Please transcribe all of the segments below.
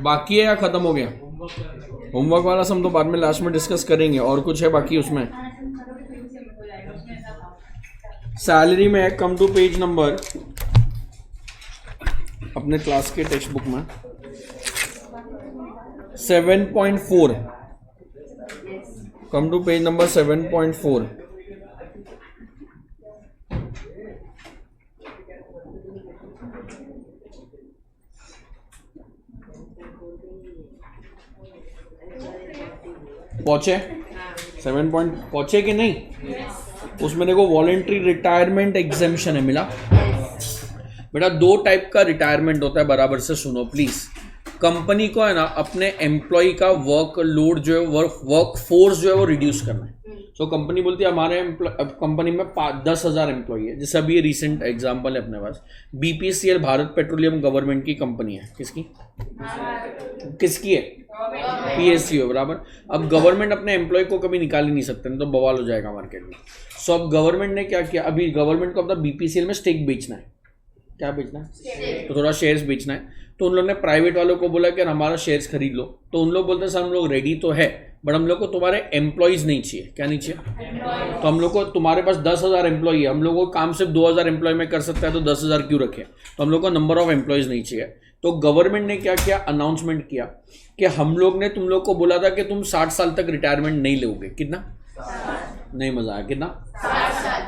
बाकी है या खत्म हो गया? होमवर्क वाला हम तो बाद में लास्ट में डिस्कस करेंगे। और कुछ है बाकी उसमें? सैलरी में है, कम टू पेज नंबर अपने क्लास के टेक्स्ट बुक में 7.4, कम टू पेज नंबर 7.4। पहुंचे 7 पॉइंट पहुंचे कि नहीं? उसमें देखो वॉलेंट्री रिटायरमेंट एग्जेम्पशन है, मिला बेटा। 2 टाइप का रिटायरमेंट होता है, बराबर से सुनो प्लीज। कंपनी को है ना अपने एम्प्लॉय का वर्क लोड जो है, वर्क फोर्स जो है वो रिड्यूस करना है। तो कंपनी बोलती है हमारे कंपनी में 10,000 एम्प्लॉय है। जैसे अभी ये रिसेंट एग्जांपल है अपने पास, बीपीसीएल भारत पेट्रोलियम गवर्नमेंट की कंपनी है। किसकी है? पीएसयू, बराबर। अब गवर्नमेंट अपने एम्प्लॉय को कभी निकाल ही नहीं सकते, नहीं तो बवाल हो जाएगा मार्केट में। सो अब गवर्नमेंट ने क्या किया, अभी गवर्नमेंट को अपना बीपीसीएल में स्टेक बेचना है। क्या बेचना है? तो थोड़ा शेयर्स बेचना है। तो उन लोगों ने प्राइवेट वालों को बोला कि हमारा शेयर्स खरीद लो। तो उन लोग बोलते हैं सर हम लोग रेडी तो है, बट हम लोग को तुम्हारे एम्प्लॉयज नहीं चाहिए। क्या नहीं चाहिए? तो हम लोग को, तुम्हारे पास 10,000 एम्प्लॉय है, हम लोग को काम सिर्फ 2,000 एम्प्लॉय में कर सकता है, तो 10,000 क्यों रखे? तो हम लोग को नंबर ऑफ एम्प्लॉयज नहीं चाहिए। तो गवर्नमेंट ने क्या किया, अनाउंसमेंट किया कि हम लोग ने तुम लोग को बोला था कि तुम 60 साल तक रिटायरमेंट नहीं लोगे। कितना? नहीं, मजा आया। कितना?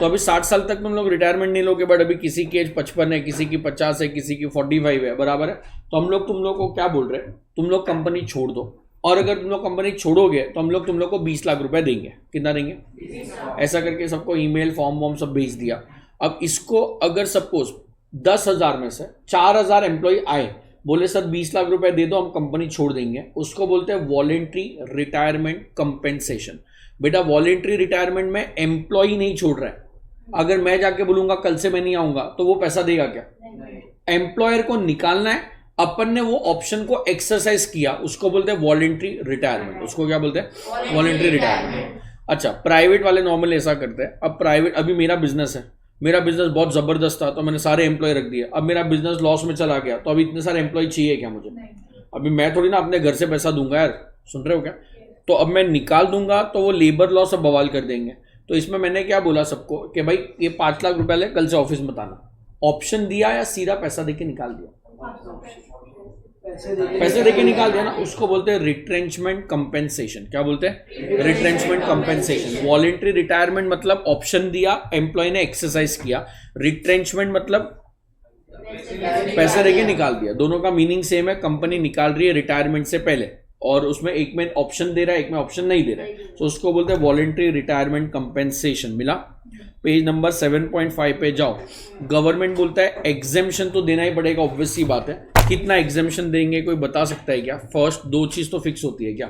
तो अभी 60 साल तक तुम लोग रिटायरमेंट नहीं लोगे, बट अभी किसी की एज 55 है, किसी की 50 है, किसी की 45 है, बराबर है। तो हम लोग तुम लोग को क्या बोल रहे हैं, तुम लोग कंपनी छोड़ दो, और अगर तुम लोग कंपनी छोड़ोगे तो हम लोग तुम लोग को 20 लाख रुपए देंगे। कितना देंगे? ऐसा करके सबको ईमेल फॉर्म वॉर्म सब भेज दिया। अब इसको अगर सपोज 10,000 में से 4,000 एम्प्लॉय आए, बोले सर 20 लाख रुपए दे दो, हम कंपनी छोड़ देंगे, उसको बोलते हैं वॉलेंट्री रिटायरमेंट कंपेंसेशन। बेटा वॉलेंट्री रिटायरमेंट में एम्प्लॉय नहीं छोड़ रहा है। अगर मैं जाके बोलूंगा कल से मैं नहीं आऊंगा, तो वो पैसा देगा क्या? एम्प्लॉयर को निकालना है, अपन ने वो ऑप्शन को एक्सरसाइज किया, उसको बोलते हैं वॉलेंट्री रिटायरमेंट। उसको क्या बोलते हैं? Voluntary retirement. अच्छा, प्राइवेट वाले नॉर्मली ऐसा करते हैं। अब प्राइवेट, अभी मेरा बिजनेस है, मेरा बिजनेस बहुत जबरदस्त था, तो मैंने सारे एम्प्लॉय रख दिए। अब मेरा बिजनेस लॉस में चला गया, तो अभी इतने सारे एम्प्लॉय चाहिए क्या मुझे? अभी मैं थोड़ी ना अपने घर से पैसा दूंगा यार, सुन रहे हो क्या? तो अब मैं निकाल दूंगा तो वो लेबर लॉ सब बवाल कर देंगे। तो इसमें मैंने क्या बोला सबको कि भाई ये 5 लाख रुपए ले, कल से ऑफिस में आना। ऑप्शन दिया या सीधा पैसा देके निकाल दिया? पैसे देके निकाल दिया ना, उसको बोलते हैं रिट्रेंचमेंट कंपेंसेशन। क्या बोलते हैं? Retrenchment compensation. वॉलेंट्री रिटायरमेंट मतलब ऑप्शन दिया, एम्प्लॉय ने एक्सरसाइज किया। रिट्रेंचमेंट मतलब पैसे देके निकाल दिया। दोनों का मीनिंग सेम है, कंपनी निकाल रही है रिटायरमेंट से पहले, और उसमें एक में ऑप्शन दे रहा है, एक में ऑप्शन नहीं दे रहा है, तो उसको बोलते हैं वॉलेंट्री रिटायरमेंट कंपेंसेशन। मिला? पेज नंबर 7.5 पे जाओ। गवर्नमेंट बोलता है एग्जेम्पशन तो देना ही पड़ेगा, ऑब्वियस सी बात है। कितना एग्जेम्पशन देंगे कोई बता सकता है क्या? फर्स्ट 2 चीज तो फिक्स होती है क्या?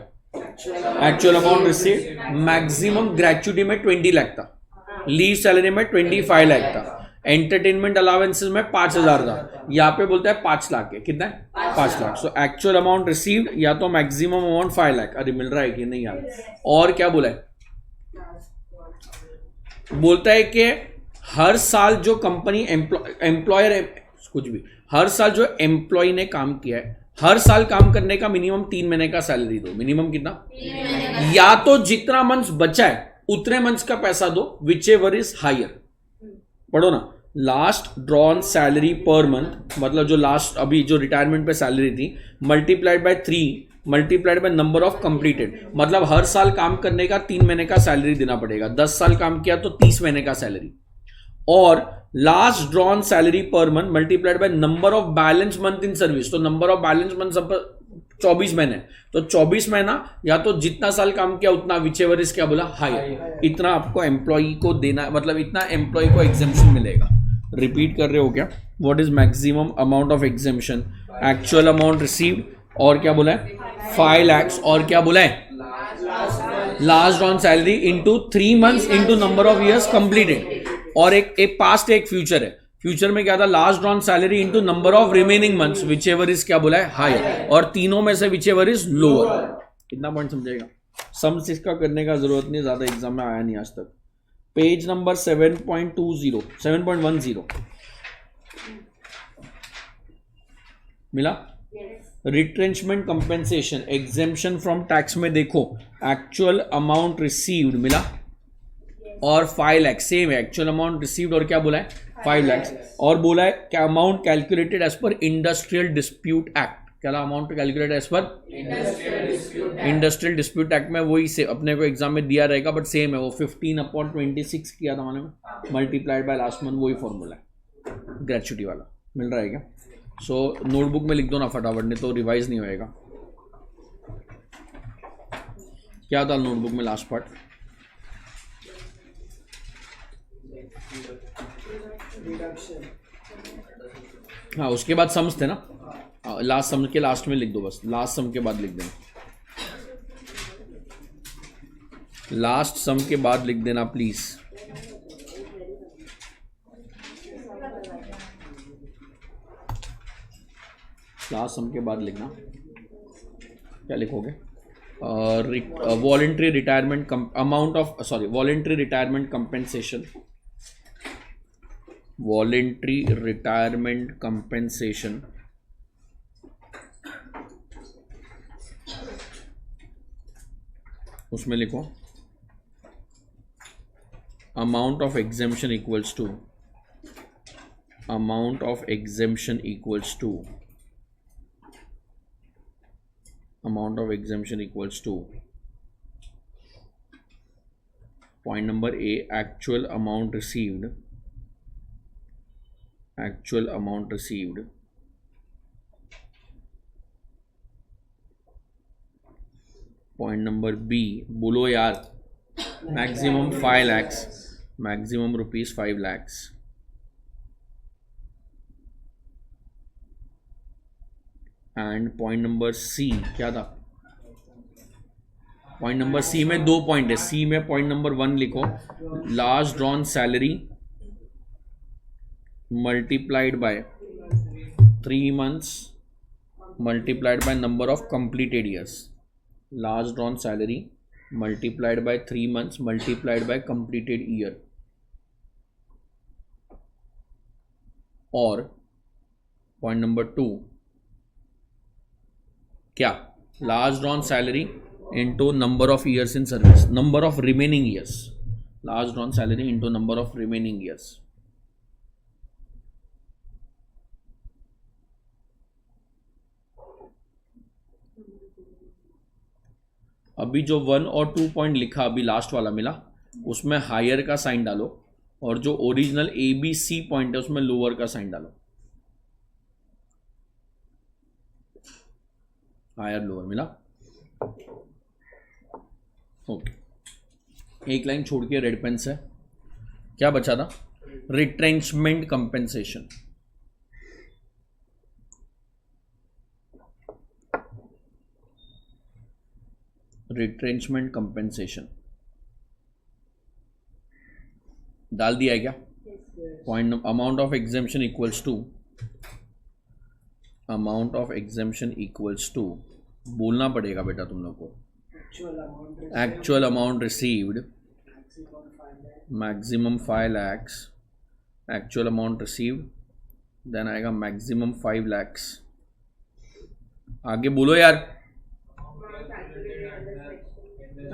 Actual amount receive, maximum gratuity में 20 लाख था, लीव सैलरी में 25 लाख था, एंटरटेनमेंट अलाउंसेस में 5,000 था, यहाँ पे बोलता है 5 लाख है। कितना है? 5 lakh. So actual amount received या तो मैक्सिमम अमाउंट 5 लाख। अरे मिल रहा है कि नहीं यार? और क्या बोला है? बोलता है कि हर साल जो कंपनी एम्प्लॉयर कुछ भी, हर साल जो एम्प्लॉय ने काम किया है, हर साल काम करने का मिनिमम 3 महीने का सैलरी दो। मिनिमम कितना? या तो जितना मंथ्स बचा है उतने मंथ्स का पैसा दो, विच एवर इज हायर। पढ़ो ना, last drawn salary per month, मतलब जो लास्ट अभी जो रिटायरमेंट पे सैलरी थी, multiplied by 3 multiplied by number of completed, मतलब हर साल काम करने का 3 महीने का सैलरी देना पड़ेगा। 10 साल काम किया तो 30 महीने का सैलरी। और last drawn salary per month multiplied by number of balance month in service, तो नंबर ऑफ बैलेंस मंथ सब 24 महीने, तो 24 महीना या तो जितना साल काम किया उतना, विच एवर इज क्या बोला? हायर। इतना आपको एम्प्लॉई को देना, मतलब इतना एम्प्लॉई को एग्जेम्पशन मिलेगा। रिपीट कर रहे हो क्या? What is maximum amount of exemption? Actual amount received, और क्या बोला है? 5 lakhs, और क्या बोला है? Last drawn salary into 3 months into number of years completed. और एक पास्ट है, एक फ्यूचर है। फ्यूचर में क्या था? Last drawn salary into number of remaining months, which ever is क्या बोला है? हायर। और तीनों में से विच एवर इज लोअर। कितना पॉइंट समझेगा? सम्स इसका करने का जरूरत नहीं, ज्यादा एग्जाम में आया नहीं आज तक। पेज नंबर 7.10 मिला? Retrenchment compensation exemption from tax में देखो एक्चुअल अमाउंट रिसीव्ड मिला और 5 लाख सेम है, एक्चुअल अमाउंट रिसीव्ड और क्या बोला है 5 लाख और बोला है क्या amount calculated as per industrial dispute act, क्या amount calculated as per industrial dispute act में वही से अपने को एग्जाम में दिया रहेगा बट सेम है वो 15/26 किया था मैंने मल्टीप्लाइड बाय लास्ट मंथ, वही फॉर्मूला है ग्रेचुटी वाला मिल रहा है क्या। सो नोटबुक में लिख दो ना फटाफट, नहीं तो रिवाइज नहीं होएगा। क्या था नोटबुक में लास्ट पार्ट, हाँ उसके बाद सम्स थे ना, लास्ट सम के लास्ट में लिख दो बस, लास्ट सम के बाद लिख देना, लास्ट सम के बाद लिख देना प्लीज। लास्ट सम के बाद लिखना, क्या लिखोगे voluntary retirement amount of sorry voluntary retirement compensation, voluntary retirement compensation उसमें लिखो amount of exemption equals to, amount of exemption equals to, amount of exemption equals to point number A actual amount received, actual amount received point number B बोलो यार maximum 5 lakhs, maximum rupees 5 lakhs and point number C क्या था, point number सी में 2 point है, सी में point number 1 लिखो last drawn salary multiplied by 3 months multiplied by number of completed years, last drawn salary multiplied by 3 months multiplied by completed year, और point number 2 क्या last drawn salary into number of years in service, number of remaining years, last drawn salary into number of remaining years. अभी जो 1 और 2 point लिखा अभी last वाला मिला उसमें हायर का साइन डालो और जो ओरिजिनल ABC पॉइंट है उसमें लोअर का साइन डालो, हायर लोअर मिला ओके। एक लाइन छोड़ के रेड पेन से क्या बचा था, रिट्रेंचमेंट कंपेंसेशन, रिट्रेंचमेंट कंपेंसेशन डाल दिया है क्या, point amount of exemption equals to, amount of exemption equals to बोलना पड़ेगा बेटा तुम लोग को, actual amount received maximum 5 lakhs, actual amount received then आएगा मैक्सिमम 5 lakhs, आगे बोलो यार,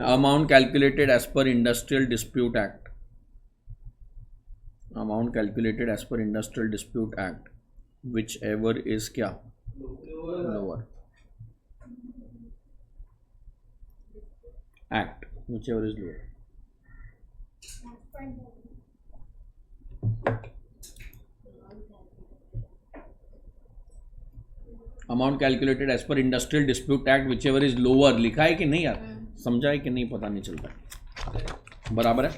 amount calculated as per industrial dispute act, amount calculated as per industrial dispute act whichever is क्या lower act whichever is lower. Amount calculated as per industrial dispute act whichever is lower लिखा है कि नहीं यार, समझा है कि नहीं पता नहीं चलता, बराबर है।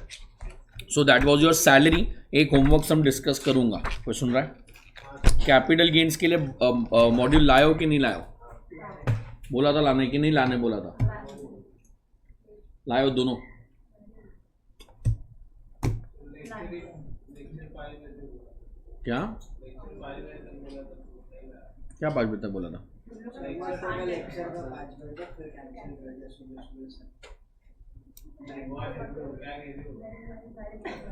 So that was your salary. एक होमवर्क हम डिस्कस करूंगा, कोई सुन रहा है, कैपिटल गेन्स के लिए मॉड्यूल लाए हो कि नहीं लाए हो, बोला था लाने कि नहीं लाने बोला था, लाए हो दोनों, क्या क्या 5 बजे तक बोला था,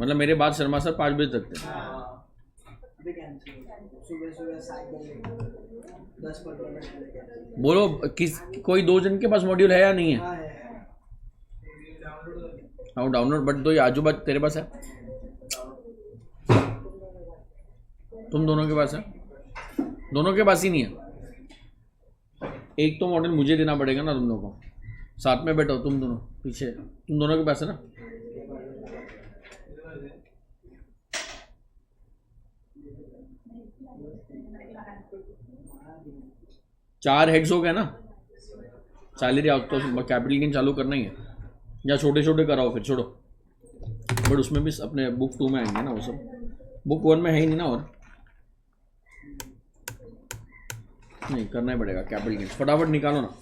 मतलब मेरे बाद शर्मा सर 5 बजे तक थे, सुबह सुबह साइकिल 10-15 मिनट बोलो किस कोई 2 जन के पास मॉड्यूल है या नहीं है? हाँ है। हाँ डाउनलोड, बट 2 आजू बाजू तेरे पास है, तुम दोनों के पास है, दोनों के पास ही नहीं है। एक तो मॉडल मुझे देना पड़ेगा ना तुम लोगों को, साथ में बैठो तुम दोनों पीछे, तुम दोनों के पास है ना? चार हेड्स हो गए ना, सैलरी आउट तो कैपिटल गेन चालू करना ही है, या छोटे छोटे कराओ फिर छोड़ो, बट उसमें भी अपने बुक 2 में आएंगे ना वो सब, बुक 1 में है ही नहीं ना, और नहीं करना ही पड़ेगा कैपिटल गेन, फटाफट निकालो ना,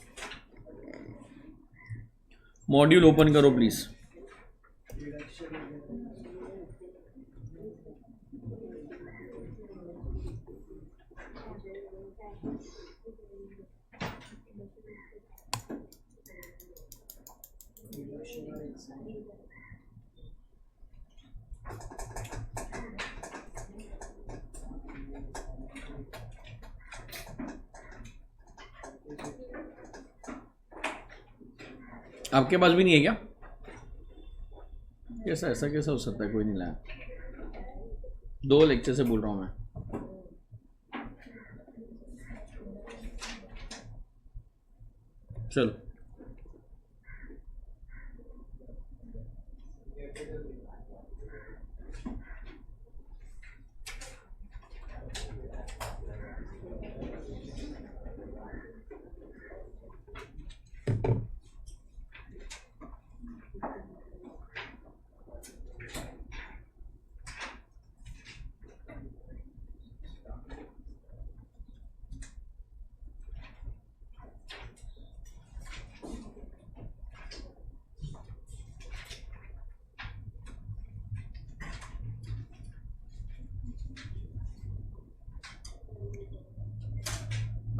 मॉड्यूल ओपन करो प्लीज। आपके पास भी नहीं है क्या? कैसा ऐसा कैसा हो सकता है, कोई नहीं लाया, 2 लेक्चर से बोल रहा हूँ मैं। चलो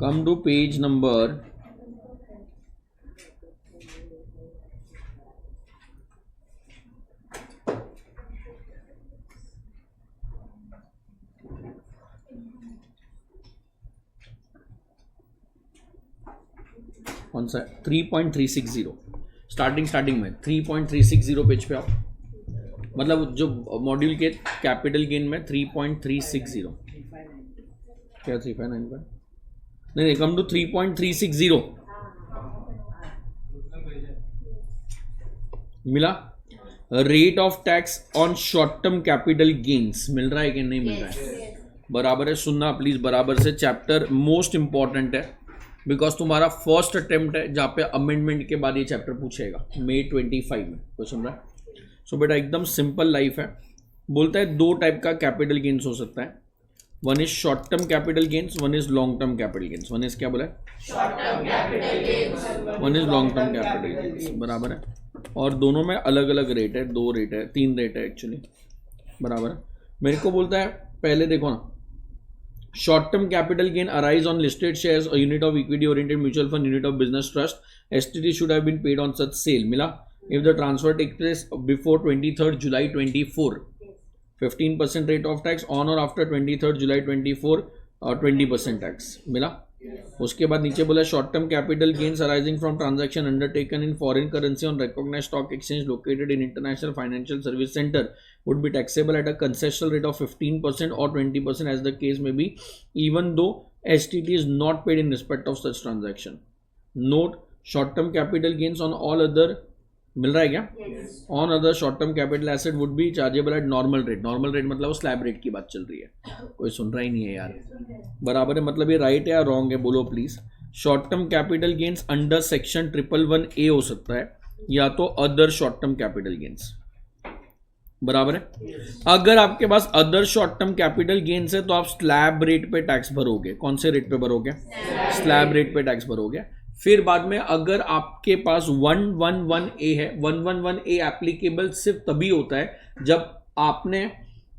come to page number 3.360, starting में 3.360 पेज पे आओ, मतलब जो मॉड्यूल के कैपिटल गेन में 3.360, क्या 359 पर नहीं, कम टू 3.360 मिला। Rate of tax on short term capital gains मिल रहा है कि नहीं मिल रहा है? बराबर है, सुनना प्लीज बराबर से, चैप्टर मोस्ट इंपॉर्टेंट है बिकॉज तुम्हारा फर्स्ट अटेम्प्ट है जहाँ पे अमेंडमेंट के बाद ये चैप्टर पूछेगा May 25 में, कोई सुन रहा है? सो बेटा एकदम सिंपल लाइफ है, बोलता है 2 टाइप का कैपिटल गेन्स हो सकता है, one is short term capital gains, one is long term capital gains. One is क्या बोला है? Short term capital gains, one is long term capital gains, बराबर है। और दोनों में अलग अलग रेट है, 2 रेट है, 3 रेट है एक्चुअली, बराबर है। मेरे को बोलता है पहले देखो ना, short term capital gain arise on listed shares और unit of equity oriented mutual fund, unit of business trust, STT should have been paid on such sale, मिला। If the transfer take place before 23 जुलाई 24, 15% rate of tax, on और after 23 जुलाई 24 और 20% tax, मिला। उसके बाद नीचे बोला short term capital gains arising from transaction undertaken in foreign currency on recognised stock exchange located in international financial service centre would be taxable at a concessional rate of 15% or 20% as the case may be, even though STT is not paid in respect of such transaction. Note, short term capital gains on all other, मिल रहा है क्या? Yes. On other short term capital asset would be chargeable at normal rate. Normal rate मतलब वो slab rate की बात चल रही है, कोई सुन रहा ही नहीं है यार, बराबर है। मतलब ये राइट है या रॉन्ग है, बोलो please. Short term capital gains under section 111A हो सकता है, या तो other short term capital gains, बराबर है। अगर आपके पास other short term capital gains है तो आप स्लैब रेट पे टैक्स भरोगे। कौन से रेट पे भरोगे? स्लैब रेट पे टैक्स भरोगे। फिर बाद में अगर आपके पास 111A है, 111A एप्लीकेबल सिर्फ तभी होता है जब आपने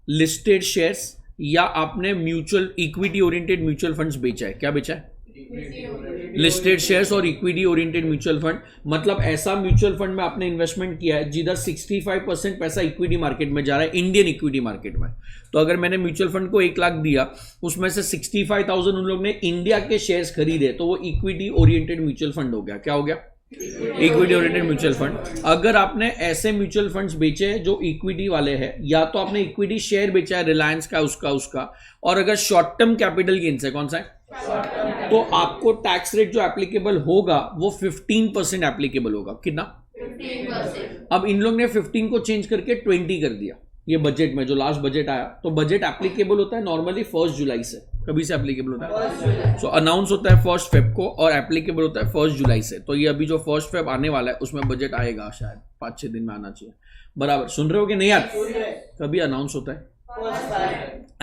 लिस्टेड शेयर्स या आपने mutual equity oriented mutual funds बेचा है। क्या बेचा है? लिस्टेड शेयर्स और इक्विटी ओरिएंटेड म्यूचुअल फंड, मतलब ऐसा म्यूचुअल फंड में आपने इन्वेस्टमेंट किया है जिधर 65% पैसा इक्विटी मार्केट में जा रहा है, इंडियन इक्विटी मार्केट में। तो अगर मैंने म्यूचुअल फंड को 1 लाख दिया, उसमें से 65,000 उन लोग ने इंडिया के शेयर्स खरीदे, तो वो इक्विटी ओरिएंटेड म्यूचुअल फंड हो गया। क्या हो गया? Equity oriented mutual fund. अगर आपने ऐसे म्यूचुअल फंड्स बेचे हैं जो इक्विटी वाले हैं, या तो आपने इक्विटी शेयर बेचा है रिलायंस का, उसका, और अगर शॉर्ट टर्म कैपिटल गेन्स है, कौन सा है, तो आपको टैक्स रेट जो एप्लीकेबल होगा वो 15% एप्लीकेबल होगा। कितना? 15%। अब इन लोग ने 15 को चेंज करके 20 कर दिया। ये बजट में जो लास्ट बजट आया, तो बजट एप्लीकेबल होता है नॉर्मली 1 जुलाई से। कभी से एप्लीकेबल होता है? सो अनाउंस होता है 1 फेब को और एप्लीकेबल होता है 1 जुलाई से। तो ये अभी जो 1 फेब आने वाला है उसमें बजट आएगा, शायद 5-6 दिन में आना चाहिए। बराबर सुन रहे हो कि नहीं यार? कभी अनाउंस होता है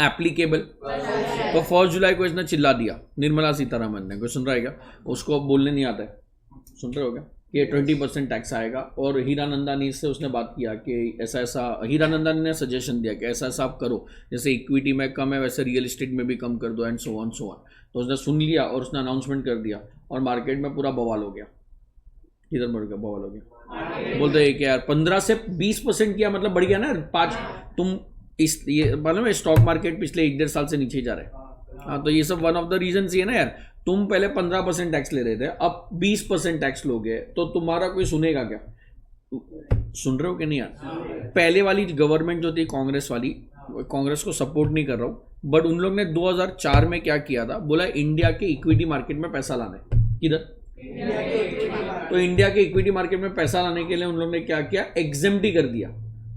एप्लीकेबल, तो 1 जुलाई को इसने चिल्ला दिया निर्मला सीतारमन ने। कोई सुन रहा है क्या? उसको बोलने नहीं आता है। सुन रहे हो क्या? ये 20% टैक्स आएगा। और हीरानंदानी से उसने बात किया कि ऐसा हीरानंदानी ने सजेशन दिया कि ऐसा आप करो, जैसे इक्विटी में कम है वैसे रियल एस्टेट में भी कम कर दो, एंड सो ऑन। तो उसने सुन लिया और उसने अनाउंसमेंट कर दिया और मार्केट में पूरा बवाल हो गया। किधर बढ़ गया? बवाल हो गया। बोलते हैं कि यार 15 से 20% किया, मतलब बढ़ गया ना 5। तुम ये मालूम है स्टॉक मार्केट पिछले 1-1.5 साल से नीचे जा रहा है। हाँ, तो ये सब वन ऑफ द रीजन ये ना यार, तुम पहले 15% टैक्स ले रहे थे, अब 20% टैक्स लोगे, तो तुम्हारा कोई सुनेगा क्या? सुन रहे हो कि नहीं यार? पहले वाली गवर्नमेंट जो थी कांग्रेस वाली, कांग्रेस को सपोर्ट नहीं कर रहा हूँ, बट उन लोग ने 2004 में क्या किया था, बोला इंडिया के इक्विटी मार्केट में पैसा लाना है। किधर? तो इंडिया के इक्विटी मार्केट में पैसा लाने के लिए उन लोग ने क्या किया? एग्जेम्प्टी कर दिया।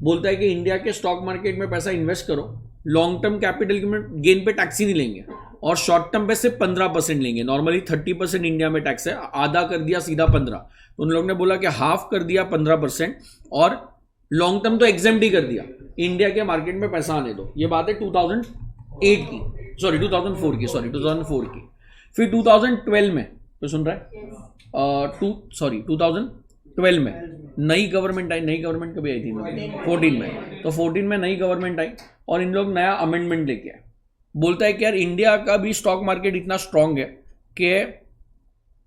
बोलता है कि इंडिया के स्टॉक मार्केट में पैसा इन्वेस्ट करो, लॉन्ग टर्म कैपिटल गेन पे टैक्स ही नहीं लेंगे, और शॉर्ट टर्म पे सिर्फ 15% लेंगे। नॉर्मली 30% इंडिया में टैक्स है, आधा कर दिया सीधा 15। तो उन लोगों ने बोला कि हाफ कर दिया 15%, और लॉन्ग टर्म तो एग्जेम्प्ट ही कर दिया, इंडिया के मार्केट में पैसा आने दो। ये बात है 2004 की। फिर 2012 में, तो सुन रहा है 2012 में नई गवर्नमेंट आई। नई गवर्नमेंट कभी आई थी? 14 में। तो 14 में नई गवर्नमेंट आई और इन लोग नया अमेंडमेंट लेके आए। बोलता है कि यार इंडिया का भी स्टॉक मार्केट इतना स्ट्रांग है कि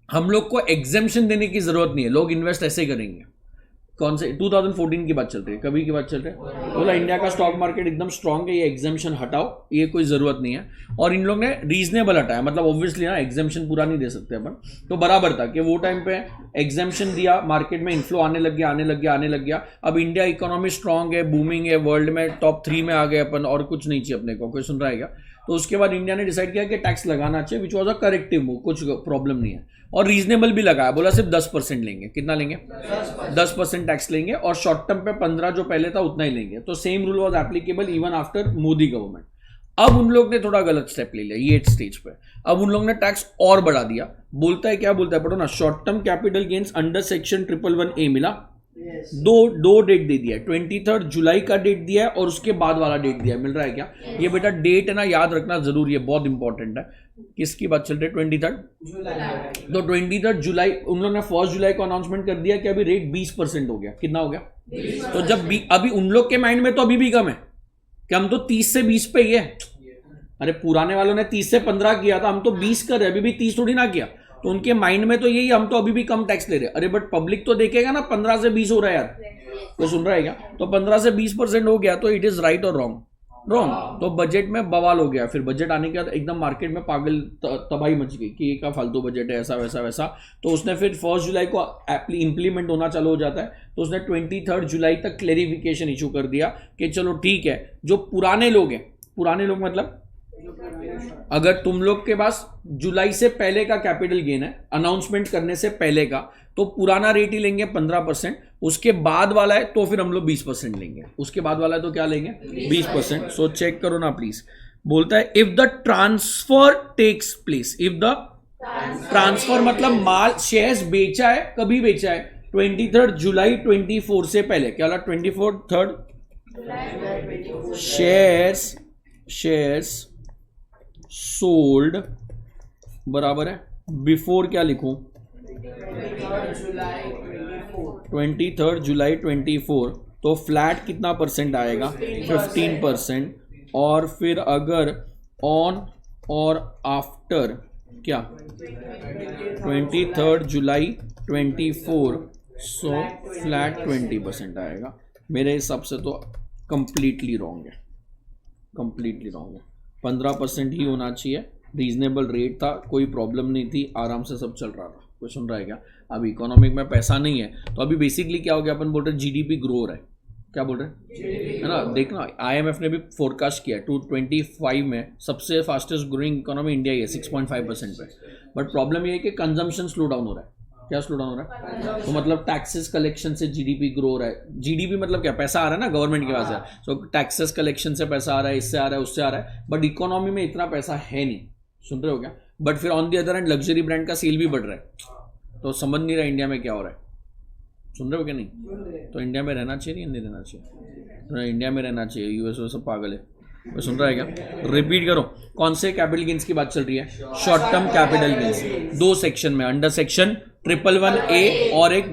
हम लोग को एग्जेम्पशन देने की जरूरत नहीं है, लोग इन्वेस्ट ऐसे करेंगे। कौन से? 2014 की बात चल रही है। कभी की बात चल रही है? बोला इंडिया का स्टॉक मार्केट एकदम स्ट्रांग है, ये एग्जेम्पशन हटाओ, ये कोई जरूरत नहीं है। और इन लोग ने रीजनेबल हटाया, मतलब ऑब्वियसली ना एग्जेम्पशन पूरा नहीं दे सकते अपन, तो बराबर था कि वो टाइम पे एग्जेम्पशन दिया, मार्केट में इन्फ्लो आने लग गया। अब इंडिया इकोनॉमी स्ट्रांग है, बूमिंग है, वर्ल्ड में टॉप 3 में आ गए अपन, और कुछ नहीं चाहिए अपने को। कोई सुन रहा है क्या? तो उसके बाद इंडिया ने डिसाइड किया कि टैक्स लगाना चाहिए, which was a corrective move, कुछ प्रॉब्लम नहीं है, और रीजनेबल भी लगाया। बोला सिर्फ 10% लेंगे। कितना लेंगे? 10% टैक्स लेंगे, और शॉर्ट टर्म पे 15 जो पहले था उतना ही लेंगे। तो same rule was applicable even after Modi government. अब उन लोग ने थोड़ा गलत स्टेप ले लिया ये स्टेज पे। अब उन लोग ने टैक्स और बढ़ा दिया। बोलता है क्या बोलता है, पढ़ो ना, short term capital gains under section 111A मिला। दो डेट दे दिया है, 23 जुलाई का डेट दिया है और उसके बाद वाला डेट दिया है। मिल रहा है क्या? ये बेटा डेट है ना, याद रखना जरूरी है, बहुत इंपॉर्टेंट है। किसकी बात चल रही है? 23 जुलाई। तो 23 जुलाई उन लोगों ने 1 जुलाई को अनाउंसमेंट कर दिया कि अभी रेट 20% हो गया। कितना हो गया? 20%। तो जब अभी उन लोग के माइंड में तो अभी भी कम है कि हम तो 30 से 20 पे ही है। अरे पुराने वालों ने 30 से 15 किया था, हम तो 20 कर रहे, अभी भी 30 थोड़ी ना किया। तो उनके माइंड में तो यही, हम तो अभी भी कम टैक्स ले रहे हैं। अरे बट पब्लिक तो देखेगा ना 15 से 20 हो रहा है यार, तो सुन रहा है क्या? तो 15 से 20% हो गया, तो इट इज राइट और रॉन्ग? तो बजट में बवाल हो गया। फिर बजट आने के बाद एकदम मार्केट में पागल तबाही मच गई कि ये क्या फालतू बजट है, ऐसा वैसा। तो उसने फिर 1 जुलाई को इंप्लीमेंट होना चालू हो जाता है, तो उसने 23 जुलाई तक क्लेरिफिकेशन इशू कर दिया कि चलो ठीक है, जो पुराने लोग हैं, पुराने लोग मतलब अगर तुम लोग के पास जुलाई से पहले का कैपिटल गेन है, अनाउंसमेंट करने से पहले का, तो पुराना रेट ही लेंगे 15%। उसके बाद वाला है तो फिर हम लोग 20% लेंगे। उसके बाद वाला है तो क्या लेंगे? 20%। सो चेक करो ना प्लीज। बोलता है if the transfer takes place, if the transfer मतलब माल शेयर्स बेचा है, कभी बेचा है? 23 जुलाई 24 से पहले। क्या वाला? 24 शेयर्स सोल्ड बराबर है बिफोर, क्या लिखूं? 23 जुलाई 24। तो फ्लैट कितना परसेंट आएगा? 15%। और फिर अगर ऑन और आफ्टर क्या 23 जुलाई 24, सो फ्लैट 20% आएगा। मेरे हिसाब से तो कंप्लीटली रॉन्ग है, कंप्लीटली रॉन्ग है। 15% ही होना चाहिए, रीजनेबल रेट था, कोई प्रॉब्लम नहीं थी, आराम से सब चल रहा था। कोई सुन रहा है क्या? अब इकोनॉमिक में पैसा नहीं है तो अभी बेसिकली क्या हो गया, अपन बोल रहे जीडीपी ग्रो हो रहा है, क्या बोल रहे हैं, है ना? देखना आईएमएफ ने भी फोरकास्ट किया 2025 में सबसे फास्टेस्ट ग्रोइंग इकोनॉमी इंडिया ही है 6.5% पे। बट प्रॉब्लम ये है कि कंजम्पशन स्लो डाउन हो रहा है। क्या स्लो डाउन हो रहा है? तो मतलब टैक्सेस कलेक्शन से जीडीपी ग्रो हो रहा है। जीडीपी मतलब क्या, पैसा आ रहा है ना गवर्नमेंट के पास है, तो टैक्सेस कलेक्शन से पैसा आ रहा है, इससे आ रहा है, उससे आ रहा है, बट इकोनॉमी में इतना पैसा है नहीं। सुन रहे हो क्या? बट फिर on the other hand luxury brand का सेल भी बढ़ रहा है, तो समझ नहीं रहा इंडिया में क्या हो रहा है। सुन रहे हो क्या? नहीं तो इंडिया में रहना चाहिए नहीं रहना चाहिए? इंडिया में रहना चाहिए, यूएस में सब पागल है। वो सुन रहा है क्या? रिपीट करो, कौन से कैपिटल गेन्स की बात चल रही है? Short term capital gains. दो सेक्शन में, अंडर सेक्शन 111A और एक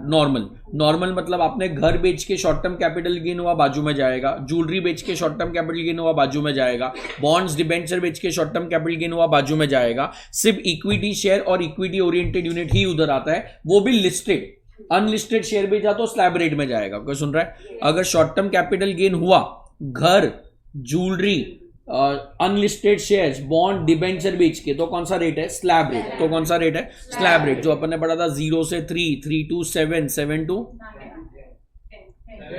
नॉर्मल। नॉर्मल मतलब आपने घर बेच के शॉर्ट टर्म कैपिटल गेन हुआ, बाजू में जाएगा। ज्वेलरी बेच के शॉर्ट टर्म कैपिटल गेन हुआ, बाजू में जाएगा। बॉन्ड्स डिबेंचर बेच के शॉर्ट टर्म कैपिटल गेन हुआ, बाजू में जाएगा। सिर्फ इक्विटी शेयर और इक्विटी ओरिएंटेड यूनिट ही उधर आता है, वो भी लिस्टेड। अनलिस्टेड शेयर बेचा तो स्लैब रेट में जाएगा। कोई सुन रहा है? अगर शॉर्ट टर्म कैपिटल गेन हुआ, घर, jewellery, unlisted shares, bond, debenture बेच के, तो कौन सा रेट है? Slab rate. तो कौन सा रेट है? Slab rate. जो अपन ने पढ़ा था 0 से 3, 3 to 7, 7 to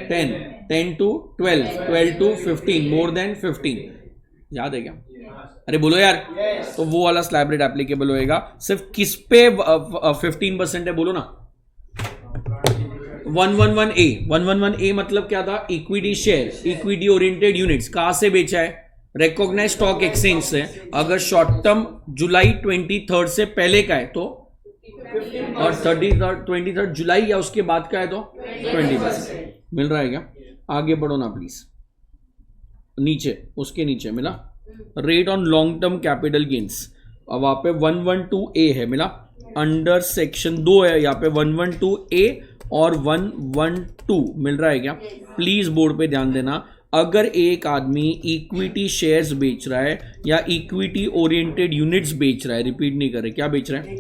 10, 10 to 12, 12 to 15, more than 15। याद है क्या? अरे बोलो यार। तो वो वाला स्लैब रेट एप्लीकेबल होएगा। सिर्फ किस पे 15% है बोलो ना? 111A। 111A मतलब क्या था? Equity share, equity oriented units. कहां से बेचा है? रिकॉग्नाइज स्टॉक एक्सचेंज से। अगर शॉर्ट टर्म जुलाई 23 से पहले का है तो, और 23 जुलाई या उसके बाद का है तो 20%। मिल रहा है क्या? आगे बढ़ो ना प्लीज। नीचे, उसके नीचे मिला rate on long term capital gains. अब वहां पे 112A है, मिला। अंडर सेक्शन 2 है यहाँ पे 112A और 112 मिल रहा है क्या? प्लीज बोर्ड पे ध्यान देना। अगर एक आदमी इक्विटी शेयर्स बेच रहा है या इक्विटी ओरिएंटेड यूनिट्स बेच रहा है, रिपीट नहीं कर रहे, क्या बेच रहा है?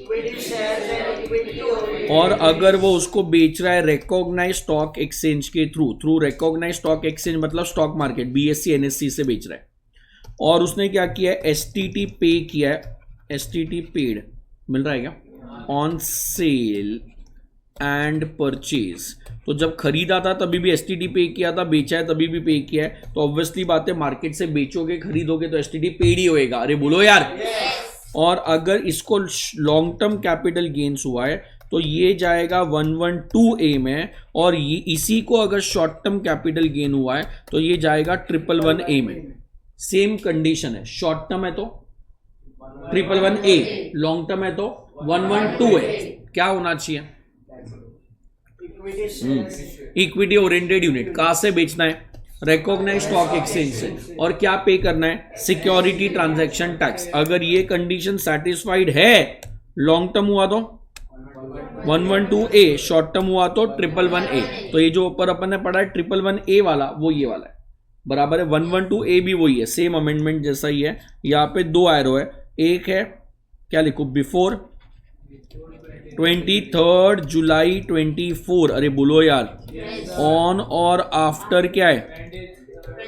और अगर वो उसको बेच रहा है रिकॉग्नाइज स्टॉक एक्सचेंज के थ्रू रिकॉग्नाइज स्टॉक एक्सचेंज मतलब स्टॉक मार्केट, बीएससी एनएससी से बेच रहा है, और उसने क्या किया है? एसटीटी पे किया है, एसटीटी पेड, मिल रहा है क्या? On sale and purchase. तो जब खरीदा था तभी भी एसटीडी पे किया था, बेचा है तभी भी पे किया है, तो ऑब्वियसली बात है मार्केट से बेचोगे खरीदोगे तो एसटीडी पेड ही होएगा। अरे बोलो यार। और अगर इसको लॉन्ग टर्म कैपिटल गेन्स हुआ है तो ये जाएगा 112A में, और ये इसी को अगर शॉर्ट टर्म कैपिटल गेन हुआ है तो ये जाएगा 111A में। सेम कंडीशन है, शॉर्ट टर्म है तो 111A, लॉन्ग टर्म है तो 112 है। क्या होना चाहिए? Equity oriented unit. कहां से बेचना है? रिकॉग्नाइज स्टॉक एक्सचेंज से। और क्या पे करना है? Security transaction tax. अगर ये कंडीशन सेटिस्फाइड है, लॉन्ग टर्म हुआ तो 112A, शॉर्ट टर्म हुआ तो 111A। तो ये जो ऊपर अपन ने पढ़ा है 111A वाला, वो ये वाला है, बराबर है। 112A भी वही है, सेम अमेंडमेंट जैसा ही है। यहाँ पे दो एरो है, एक है क्या लिखो? बिफोर 23 जुलाई 24। अरे बोलो यार। ऑन और आफ्टर क्या है?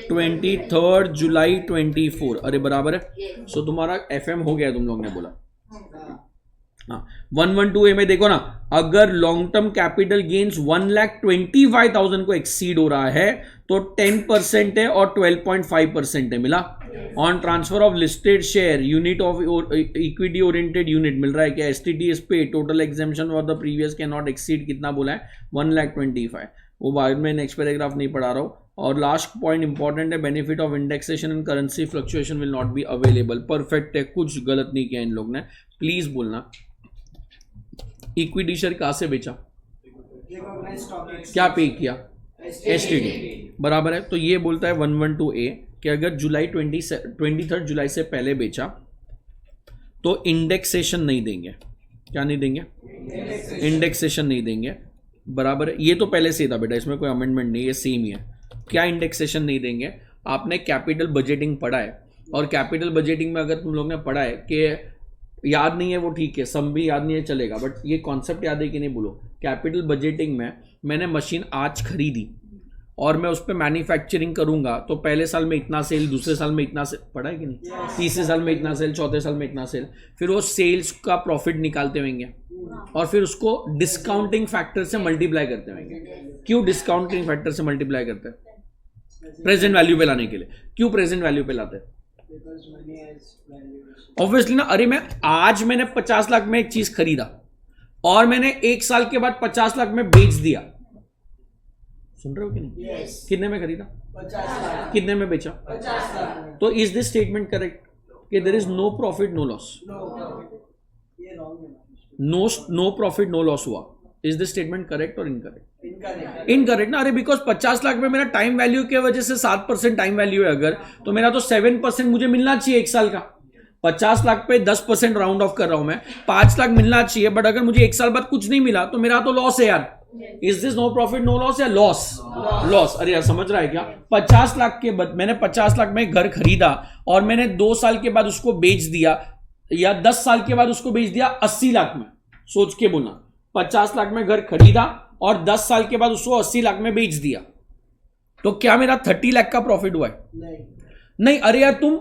23 जुलाई 24। अरे बराबर है। सो तुम्हारा FM हो गया, तुम लोग ने बोला। हाँ, 112A में देखो ना, अगर लॉन्ग टर्म कैपिटल गेन्स 1,25,000 को एक्सीड हो रहा है तो 10% है और 12.5% है, मिला। On transfer of listed share, unit of equity oriented unit, मिल रहा है क्या? एसटीटीएस पे total exemption for the previous cannot exceed, कितना बोला है? 1,25,000। वो बाद में नेक्स्ट पैराग्राफ नहीं पढ़ा रहा हूँ। और लास्ट पॉइंट इंपॉर्टेंट है, benefit of indexation and currency fluctuation will not be available. Perfect है, कुछ गलत नहीं किया इन लोग ने, प्लीज बोलना। इक्विटी शेयर कहां से बेचा? क्या पे किया? एसटीडी, बराबर है। तो ये बोलता है 112A कि अगर जुलाई 23 जुलाई से पहले बेचा तो इंडेक्सेशन नहीं देंगे। क्या नहीं देंगे? इंडेक्सेशन नहीं देंगे, बराबर है। ये तो पहले से था बेटा, इसमें कोई अमेंडमेंट नहीं, ये सेम ही है। क्या इंडेक्सेशन नहीं देंगे? आपने कैपिटल बजटिंग पढ़ा है, और कैपिटल बजटिंग में अगर तुम लोग ने पढ़ा है कि याद नहीं है वो ठीक है, सम भी याद नहीं है चलेगा, बट ये कॉन्सेप्ट याद है कि नहीं बोलो। कैपिटल बजटिंग में मैंने मशीन आज खरीदी और मैं उस पर मैन्युफैक्चरिंग करूंगा तो पहले साल में इतना सेल, दूसरे साल में इतना सेल, पढ़ा है कि नहीं, तीसरे साल में इतना सेल, चौथे साल में इतना सेल, फिर वो सेल्स का प्रॉफिट निकालते होंगे और फिर उसको डिस्काउंटिंग फैक्टर से मल्टीप्लाई करते होंगे। क्यों डिस्काउंटिंग फैक्टर से मल्टीप्लाई करते हैं? प्रेजेंट वैल्यू पे लाने के लिए। क्यों प्रेजेंट वैल्यू पे लाते हैं? ऑब्वियसली ना। अरे मैंने 50 लाख में एक चीज खरीदा और मैंने 1 साल के बाद 50 लाख में बेच दिया। सुन रहे हो कि नहीं? कितने में खरीदा? 50 लाख। कितने में बेचा? 50 लाख। तो इज दिस स्टेटमेंट करेक्ट कि there is no profit no loss? ये रॉन्ग है। नो प्रॉफिट नो लॉस हुआ। Is this statement correct or incorrect? Incorrect. Incorrect ना। अरे बिकॉज 50 लाख में मेरा टाइम वैल्यू की वजह से 7% टाइम वैल्यू है अगर, तो मेरा तो 7% मुझे मिलना चाहिए 1 साल का। 50 लाख पे 10% राउंड ऑफ कर रहा हूं मैं, 5 लाख मिलना चाहिए, बट अगर मुझे 1 साल बाद कुछ नहीं मिला तो मेरा तो लॉस है यार। Is this no profit no loss या लॉस? लॉस। अरे यार समझ रहा है क्या? 50 लाख के बाद मैंने 50 लाख में घर खरीदा और मैंने 2 साल के बाद उसको बेच दिया, या 10 साल के बाद उसको बेच दिया 80 लाख में। सोच के बोलना, 50 लाख में घर खरीदा और 10 साल के बाद उसको 80 लाख में बेच दिया, तो क्या मेरा 30 लाख का प्रॉफिट हुआ है? नहीं। अरे यार तुम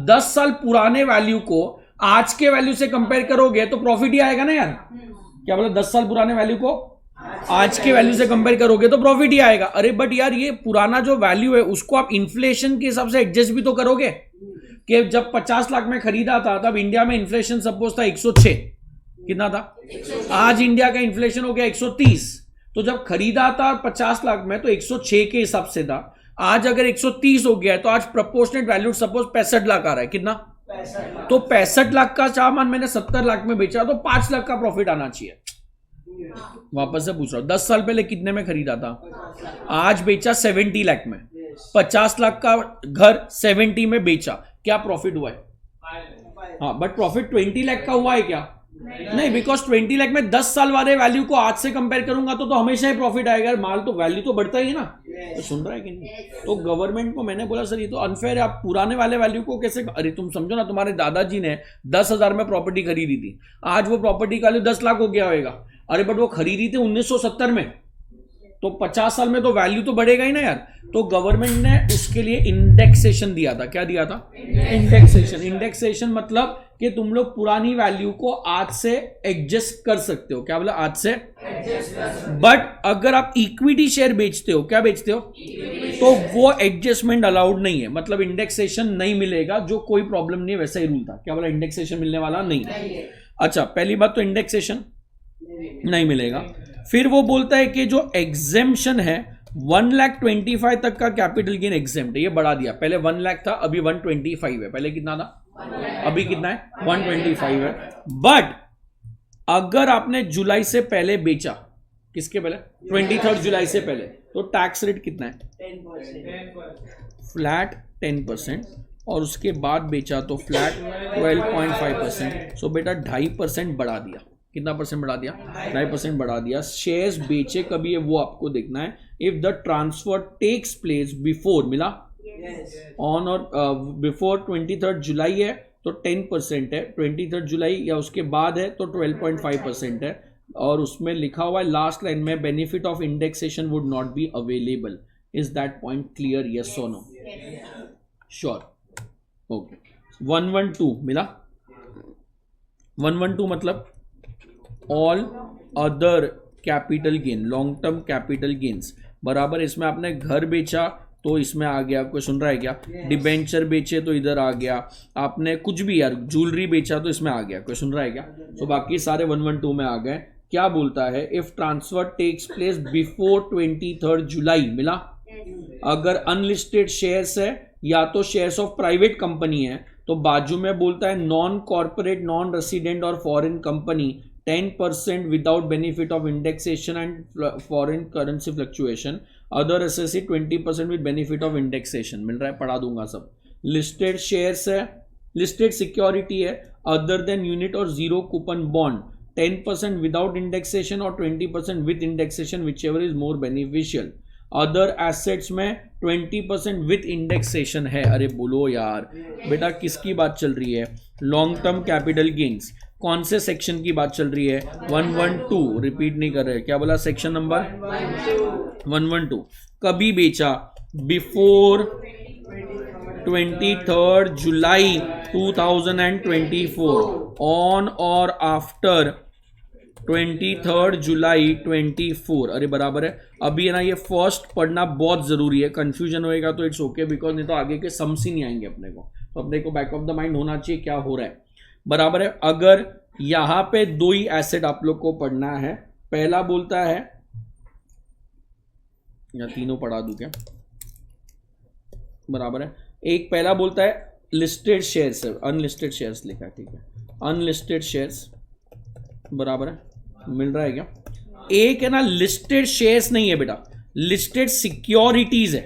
10 साल पुराने वैल्यू को आज के वैल्यू से कंपेयर करोगे तो प्रॉफिट ही आएगा ना यार। क्या बोला? 10 साल पुराने वैल्यू को आज के वैल्यू से कंपेयर करोगे तो प्रॉफिट ही आएगा। अरे बट यार ये पुराना जो वैल्यू है उसको आप इन्फ्लेशन के हिसाब से एडजस्ट भी तो करोगे कि जब 50 लाख में खरीदा था तब इंडिया में इन्फ्लेशन सपोज था 106, कितना था? आज इंडिया का इन्फ्लेशन हो गया 130, तो जब खरीदा था 50 लाख में तो 106 के हिसाब से था। आज अगर 130 हो गया है तो आज प्रोपोर्शनेट वैल्यू सपोज 65 लाख आ रहा है। कितना? 65 लाख। तो 65 लाख का सामान मैंने 70 लाख में बेचा तो 5 लाख का प्रॉफिट आना चाहिए। वापस से पूछ रहा हूं, 10 साल पहले कितने में खरीदा था? आज बेचा 70 लाख में। 50 लाख का घर 70 में बेचा, क्या प्रॉफिट हुआ है? हाँ, बट प्रॉफिट 20 लाख का हुआ है क्या? नहीं, बिकॉज 20 लाख में 10 साल वाले वैल्यू को आज से कंपेयर करूंगा तो हमेशा ही प्रॉफिट आएगा। माल तो वैल्यू तो बढ़ता ही है ना। तो सुन रहा है कि नहीं? तो गवर्नमेंट को मैंने बोला सर ये तो अनफेयर है, आप पुराने वाले वैल्यू को कैसे? अरे तुम समझो ना, तुम्हारे दादाजी ने 10,000 में प्रॉपर्टी खरीदी थी, आज वो प्रॉपर्टी का वैल्यू 10 लाख हो गया होगा। अरे बट वो खरीदी थी 1970 में, तो 50 साल में तो वैल्यू तो बढ़ेगा ही ना यार। तो गवर्नमेंट ने उसके लिए इंडेक्सेशन दिया था। क्या दिया था? इंडेक्सेशन। इंडेक्सेशन मतलब कि तुम लोग पुरानी वैल्यू को आज से एडजस्ट कर सकते हो। क्या बोला? आज से बट अगर आप इक्विटी शेयर बेचते हो, क्या बेचते हो, तो वो एडजस्टमेंट अलाउड नहीं है, मतलब इंडेक्सेशन नहीं मिलेगा। जो कोई प्रॉब्लम नहीं है, वैसा ही रूल था। क्या बोला? इंडेक्सेशन मिलने वाला नहीं। अच्छा, पहली बात तो इंडेक्सेशन नहीं मिलेगा। फिर वो बोलता है कि जो एग्जेम्पशन है 1,25,000 तक का कैपिटल गेन एग्जेम्प्ट है। ये बढ़ा दिया, पहले 1 लाख था, अभी 125 है। पहले कितना था? अभी कितना है? 125 है। बट अगर आपने जुलाई से पहले बेचा, किसके पहले? 23 जुलाई से पहले, तो टैक्स रेट कितना है? 10%। फ्लैट 10%, और उसके बाद बेचा तो फ्लैट 12.5%। सो बेटा 2.5% बढ़ा दिया। कितना परसेंट बढ़ा दिया? 2.5% बढ़ा दिया। शेयर्स बेचे कभी है वो आपको देखना है। If the transfer takes place before, मिला ऑन और बिफोर 23 जुलाई है तो 10% है, 23 जुलाई या उसके बाद है तो 12.5% है, और उसमें लिखा हुआ है लास्ट लाइन में benefit of indexation would not be available. Is that point clear? Yes और नो? श्योर? ओके। 112 मिला? 112 मतलब all other capital gain, long term capital gains बराबर। इसमें आपने घर बेचा तो इसमें आ गया, आपको सुन रहा है क्या? डिबेंचर बेचे तो इधर आ गया, आपने कुछ भी यार ज्वेलरी बेचा तो इसमें आ गया, कोई सुन रहा है क्या? तो बाकी सारे 112 में आ गए। क्या बोलता है? If transfer takes place before 23 July, मिला? अगर अनलिस्टेड शेयर्स है या तो शेयर्स ऑफ प्राइवेट कंपनी है तो बाजू में बोलता है नॉन कॉर्पोरेट, नॉन रेसिडेंट और foreign company 10% without benefit of indexation and foreign currency fluctuation. Other SSC 20% with benefit of indexation. मिल रहा है? पढ़ा दूंगा सब। लिस्टेड शेयर्स है, लिस्टेड सिक्योरिटी है, अदर देन यूनिट और zero coupon bond 10% without indexation और 20% with indexation, which ever is more beneficial. Other assets में 20% विथ इंडेक्सेशन है। अरे बोलो यार बेटा, किसकी बात चल रही है? Long term capital gains. कौन से सेक्शन की बात चल रही है? 112। रिपीट नहीं कर रहे, क्या बोला? Section number 112। कभी बेचा? बिफोर 23 जुलाई 2024, ऑन और आफ्टर 23 जुलाई 24। अरे बराबर है। अभी है ना, ये फर्स्ट पढ़ना बहुत जरूरी है। कंफ्यूजन होएगा तो इट्स ओके, बिकॉज नहीं तो आगे के सम्स ही नहीं आएंगे अपने को। तो अपने को बैक ऑफ द माइंड होना चाहिए क्या हो रहा है। बराबर है। अगर यहां पे दो ही एसेट आप लोग को पढ़ना है, पहला बोलता है, या तीनों पढ़ा दूं क्या? बराबर है। एक पहला बोलता है लिस्टेड शेयर्स है, अनलिस्टेड शेयर्स लिखा है, ठीक है, अनलिस्टेड शेयर्स। बराबर है, मिल रहा है क्या? एक है ना लिस्टेड शेयर्स नहीं है बेटा, लिस्टेड सिक्योरिटीज है।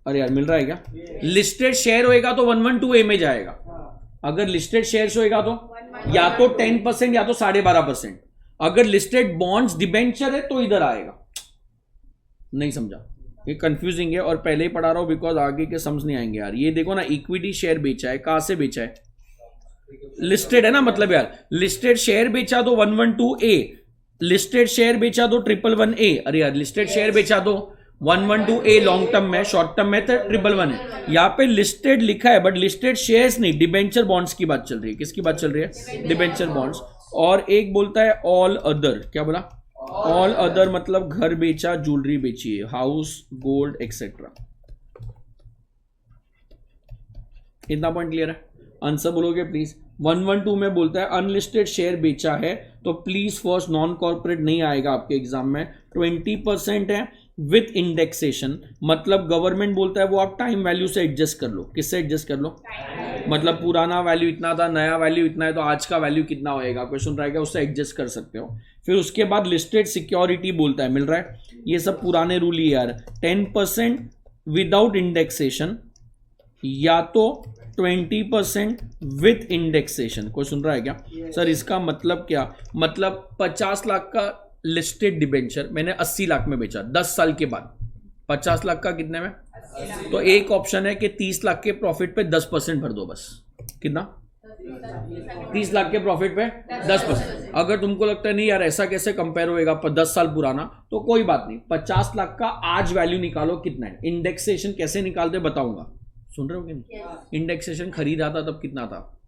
अरे यार मिल रहा है क्या? लिस्टेड शेयर होएगा तो 112A में जाएगा। अगर लिस्टेड शेयर्स होएगा तो या तो 10% या तो 12.5%। अगर लिस्टेड बॉन्ड्स डिबेंचर है तो इधर आएगा। नहीं समझा? ये कंफ्यूजिंग है और पहले ही पढ़ा रहा हूं बिकॉज आगे के समझ नहीं आएंगे यार। ये देखो ना, इक्विटी शेयर बेचा है, कहां से बेचा है? लिस्टेड है ना, मतलब यार लिस्टेड शेयर बेचा तो 112A, लिस्टेड शेयर बेचा तो 111A। अरे यार लिस्टेड शेयर बेचा तो 112A लॉन्ग टर्म में, शॉर्ट टर्म में तो 111 है। यहाँ पे लिस्टेड लिखा है बट लिस्टेड शेयर्स नहीं, डिबेंचर बॉन्ड्स की बात चल रही है। किसकी बात चल रही है? Debenture bonds. और एक बोलता है ऑल अदर। क्या बोला? ऑल अदर मतलब घर बेचा, ज्वेलरी बेची है, हाउस, गोल्ड एक्सेट्रा। इतना पॉइंट क्लियर है? आंसर बोलोगे प्लीज। 112 में बोलता है अनलिस्टेड शेयर बेचा है, तो प्लीज फर्स्ट नॉन कॉर्पोरेट नहीं आएगा आपके एग्जाम में। 20% है विथ इंडेक्सेशन, मतलब गवर्नमेंट बोलता है वो आप टाइम वैल्यू से एडजस्ट कर लो। किससे एडजस्ट कर लो? मतलब पुराना वैल्यू इतना था, नया वैल्यू इतना है, तो आज का वैल्यू कितना होएगा, क्वेश्चन रहेगा, उससे एडजस्ट कर सकते हो। फिर उसके बाद लिस्टेड सिक्योरिटी बोलता है, मिल रहा है? ये सब पुराने रूल ही यार। 10% विदाउट इंडेक्सेशन या तो 20% विथ इंडेक्सेशन। कोई सुन रहा है क्या? सर इसका मतलब क्या? मतलब 50 लाख का लिस्टेड डिबेंचर मैंने 80 लाख में बेचा 10 साल के बाद। 50 लाख का कितने में? तो एक ऑप्शन है कि 30 लाख के प्रॉफिट पे 10% भर दो बस। कितना? 30 लाख के प्रॉफिट पे 10%। अगर तुमको लगता है नहीं यार ऐसा कैसे कंपेयर होएगा 10 साल पुराना, तो कोई बात नहीं, 50 लाख का आज वैल्यू निकालो कितना है। इंडेक्सेशन कैसे निकालते बताऊंगा। सुन रहे हो कि नहीं? इंडेक्सेशन खरीदा था तब कितना था?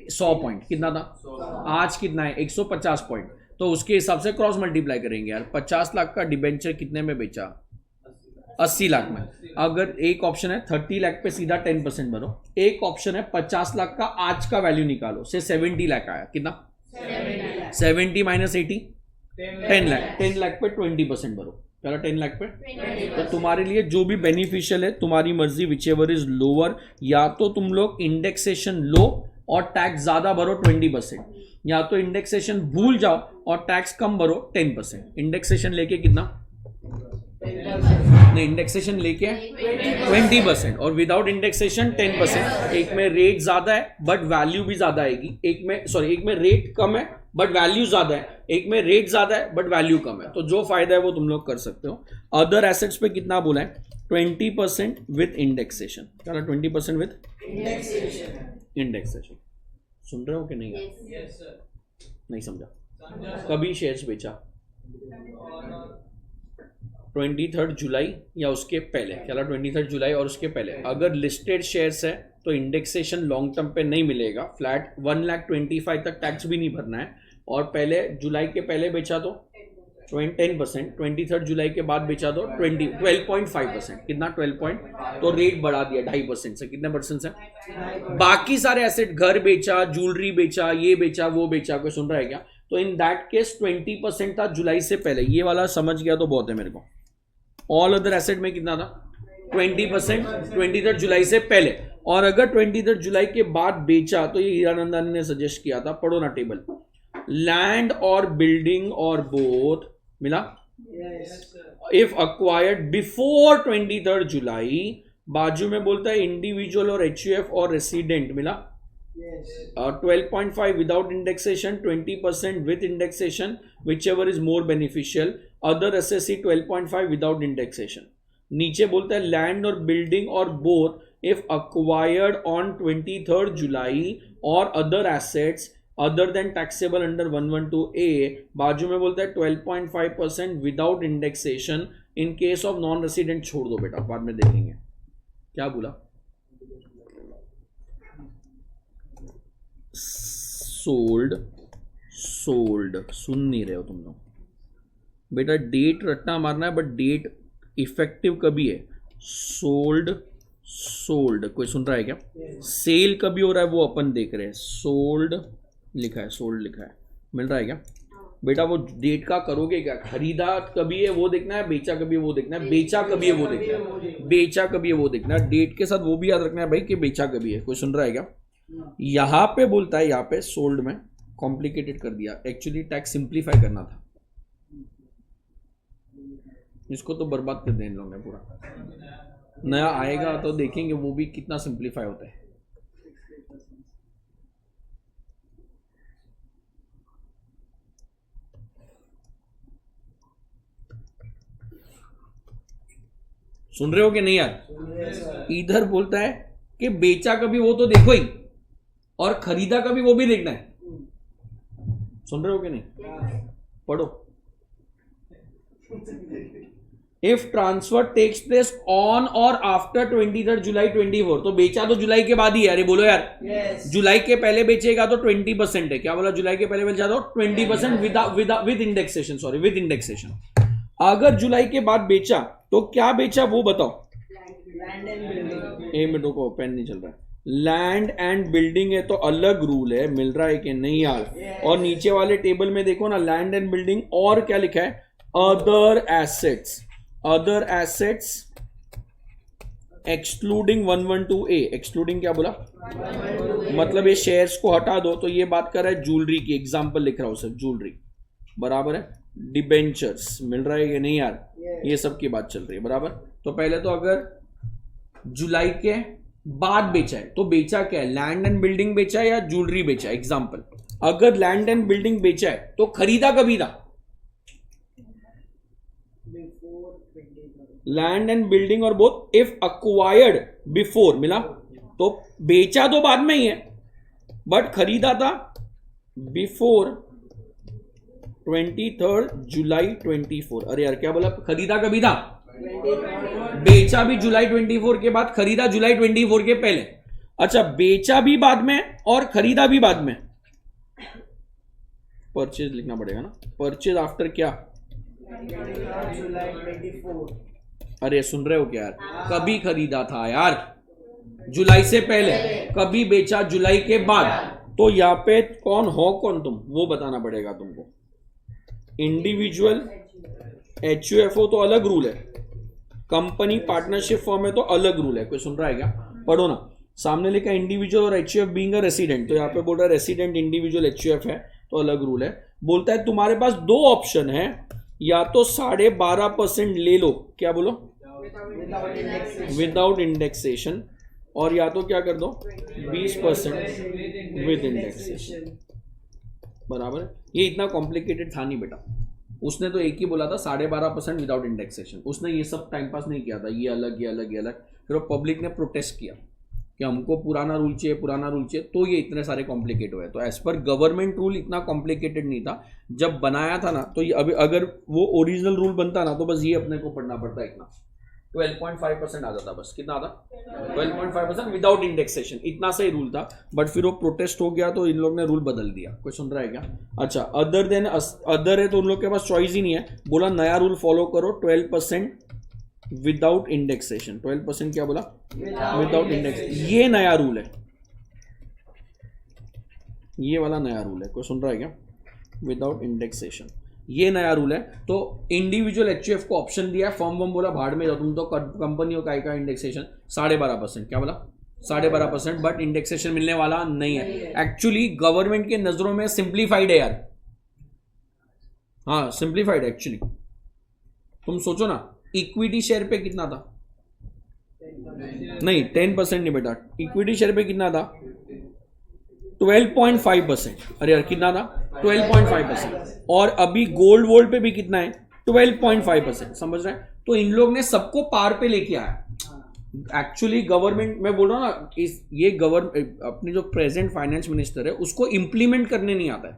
100 पॉइंट। कितना था? आज कितना है? 150 पॉइंट। तो उसके हिसाब से क्रॉस मल्टीप्लाई करेंगे यार। 50 लाख का डिबेंचर कितने में बेचा? 80 लाख में। अगर एक ऑप्शन है 30 लाख पे सीधा 10% भरो, एक ऑप्शन है 50 लाख का आज का वैल्यू निकालो, से 70 लाख आया। कितना? 70 माइनस 80 10 लाख। 10 लाख पे 20% भरो। पहला 10 लाख पे। तो तुम्हारे लिए जो भी बेनिफिशियल है तुम्हारी मर्जी, विच एवर इज लोअर। या तो तुम लोग इंडेक्सेशन लो और टैक्स ज्यादा भरो 20%, या तो इंडेक्सेशन भूल जाओ और टैक्स कम भरो 10%। इंडेक्सेशन लेके कितना? नहीं, इंडेक्सेशन लेके 20% और विदाउट इंडेक्सेशन 10%। एक में रेट ज्यादा है बट वैल्यू भी ज्यादा आएगी, एक में रेट कम है बट वैल्यू ज्यादा है, एक में रेट ज्यादा है बट वैल्यू कम है। तो जो फायदा है वो तुम लोग कर सकते हो। अदर एसेट्स पे कितना बोला है? 20% विथ इंडेक्सेशन। क्या? 20% विथ इंडेक्सेशन। सुन रहे हो कि नहीं? नहीं समझा? कभी शेयर्स बेचा? 23 जुलाई या उसके पहले। क्या? 23 जुलाई और उसके पहले। अगर लिस्टेड शेयर्स है तो इंडेक्सेशन लॉन्ग टर्म पे नहीं मिलेगा, फ्लैट 1,25,000 तक टैक्स भी नहीं भरना है। और पहले जुलाई के पहले बेचा तो 10%, 23 जुलाई के बाद बेचा तो 12.5%। कितना? 12 तो रेट बढ़ा दिया 2.5% से। कितने परसेंट से? बाकी सारे एसेट, घर बेचा, ज्वेलरी बेचा, ये बेचा, वो बेचा। कोई सुन रहा है क्या? तो इन दैट केस 20% था जुलाई से पहले। ये वाला समझ गया तो बहुत है मेरे को। ऑल अदर एसेट में कितना था? 20% 23 जुलाई से पहले। और अगर 23 जुलाई के बाद बेचा तो ये हीरानंदानी ने सजेस्ट किया था, पढ़ो ना टेबल। लैंड और बिल्डिंग और बोथ मिला। इफ अक्वायर्ड बिफोर 23 जुलाई, बाजू में बोलता है इंडिविजुअल और HUF और रेसिडेंट मिला। 12.5 without indexation, 20% with indexation, which ever is more beneficial. Other SSC 12.5 without indexation. नीचे बोलता है लैंड और बिल्डिंग और both if acquired on 23rd जुलाई और other assets other than taxable under 112A। बाजू में बोलता है 12.5% without indexation in case of non resident. छोड़ दो बेटा, बाद में देखेंगे। क्या बोला? सोल्ड, सुन नहीं रहे हो तुम लोग बेटा। डेट रट्टा मारना है, बट डेट इफेक्टिव कभी है? सोल्ड, कोई सुन रहा है क्या? सेल कभी हो रहा है वो अपन देख रहे हैं। सोल्ड लिखा है, सोल्ड लिखा है, मिल रहा है क्या बेटा? वो डेट का करोगे क्या? खरीदा कभी है वो देखना है, बेचा कभी है वो देखना है, बेचा कभी है वो देखना है, बेचा कभी है वो देखना है। डेट के साथ वो भी याद रखना है भाई कि बेचा कभी है। कोई सुन रहा है क्या? यहां पे बोलता है, यहां पे सोल्ड में कॉम्प्लिकेटेड कर दिया। एक्चुअली टैक्स सिंप्लीफाई करना था, इसको तो बर्बाद कर दें इन लोगों ने पूरा। नया आएगा तो देखेंगे वो भी कितना सिंप्लीफाई होता है। सुन रहे हो कि नहीं यार? इधर बोलता है कि बेचा कभी वो तो देखो ही, और खरीदा कभी वो भी देखना है। सुन रहे हो कि नहीं? पढ़ो। If transfer takes place on और आफ्टर 23rd जुलाई 24, तो बेचा तो जुलाई के बाद ही है। अरे बोलो यार, जुलाई के पहले बेचेगा तो 20% है। क्या बोला? जुलाई के पहले बेचा तो 20% with indexation, sorry with indexation. अगर जुलाई के बाद बेचा तो क्या बेचा वो बताओ। एक मिनट को पेन नहीं चल रहा है। लैंड एंड बिल्डिंग है तो अलग रूल है, मिल रहा है कि नहीं यार? और नीचे वाले टेबल में देखो ना, लैंड एंड बिल्डिंग और क्या लिखा है? Other assets, other assets excluding 112A। Excluding क्या बोला? मतलब ये शेयर्स को हटा दो। तो ये बात कर रहा है ज्वेलरी की, एग्जांपल लिख रहा हूं सिर्फ, ज्वेलरी बराबर है। डिबेंचर्स, मिल रहा है कि नहीं यार? ये सब की बात चल रही है बराबर। तो पहले तो अगर जुलाई के बाद बेचा है तो बेचा क्या है? लैंड एंड बिल्डिंग बेचा है या ज्वेलरी बेचा है? एग्जांपल, अगर लैंड एंड बिल्डिंग बेचा है तो खरीदा कभी था? लैंड एंड बिल्डिंग और बोथ इफ अक्वायर्ड बिफोर, मिला? तो बेचा तो बाद में ही है, बट खरीदा था बिफोर 23rd जुलाई 24। अरे यार क्या बोला? खरीदा कभी था? बेचा भी जुलाई 24 के बाद, खरीदा जुलाई 24 के पहले। अच्छा, बेचा भी बाद में और खरीदा भी बाद में। परचेज लिखना पड़ेगा ना, परचेज आफ्टर क्या? जुलाई 24। अरे सुन रहे हो क्या यार? कभी खरीदा था यार जुलाई से पहले, कभी बेचा जुलाई के बाद। तो यहां पे कौन हो, कौन तुम, वो बताना पड़ेगा तुमको। इंडिविजुअल HUFO तो अलग रूल है, कंपनी पार्टनरशिप फॉर्म है तो अलग रूल है। कोई सुन रहा है क्या? पढ़ो ना, सामने लिखा इंडिविजुअल और HUF बीइंग अ रेसिडेंट। तो यहाँ पे बोल रहा है रेसिडेंट इंडिविजुअल HUF है तो अलग रूल है। बोलता है तुम्हारे पास दो ऑप्शन है, या तो 12.5% ले लो, क्या बोलो? विदाउट इंडेक्सेशन, और या तो क्या कर दो 20% विद इंडेक्सेशन। बराबर है। ये इतना कॉम्प्लिकेटेड था नहीं बेटा, उसने तो एक ही बोला था 12.5% विदाउट इंडेक्सेशन। उसने ये सब टाइम पास नहीं किया था, ये अलग ये अलग ये अलग। फिर वो पब्लिक ने प्रोटेस्ट किया कि हमको पुराना रूल चाहिए, पुराना रूल चाहिए, तो ये इतने सारे कॉम्प्लिकेट हुए। तो एज पर गवर्नमेंट रूल इतना कॉम्प्लिकेटेड नहीं था जब बनाया था ना। तो ये अभी अगर वो ओरिजिनल रूल बनता ना तो बस ये अपने को पढ़ना पड़ता, इतना 12.5% आ जाता। बस कितना आता? 12.5% विदाउट इंडेक्सेशन, इतना सही रूल था। बट फिर वो प्रोटेस्ट हो गया तो इन लोग ने रूल बदल दिया। कोई सुन रहा है क्या? अच्छा, अदर देन अदर है तो उन लोग के पास चॉइस ही नहीं है, बोला नया रूल फॉलो करो 12% विदाउट इंडेक्सेशन। 12% क्या बोला? Without indexation. ये नया रूल है, ये वाला नया रूल है। कोई सुन रहा है क्या? विदाउट इंडेक्सेशन, ये नया रूल है। तो इंडिविजुअल HUF को ऑप्शन दिया, फॉर्म वॉर्म बोला भाड़ में जाओ तुम, तो कंपनियों का इंडेक्सेशन 12.5%। क्या बोला? 12.5%, बट इंडेक्सेशन मिलने वाला नहीं है। एक्चुअली गवर्नमेंट के नजरों में सिंप्लीफाइड है यार। हाँ सिंप्लीफाइड है एक्चुअली। तुम सोचो ना, इक्विटी शेयर पे कितना था? नहीं 10% नहीं बेटा, इक्विटी शेयर पे कितना था? 12.5%। अरे यार कितना था? 12.5%। और अभी गोल्ड वोल्ड पे भी कितना है? 12.5%, समझ रहे हैं? तो इन लोग ने सबको पार पे लेके आया। एक्चुअली गवर्नमेंट, मैं बोल रहा हूँ ना, ये गवर्नमेंट अपनी जो प्रेजेंट फाइनेंस मिनिस्टर है उसको इंप्लीमेंट करने नहीं आता है।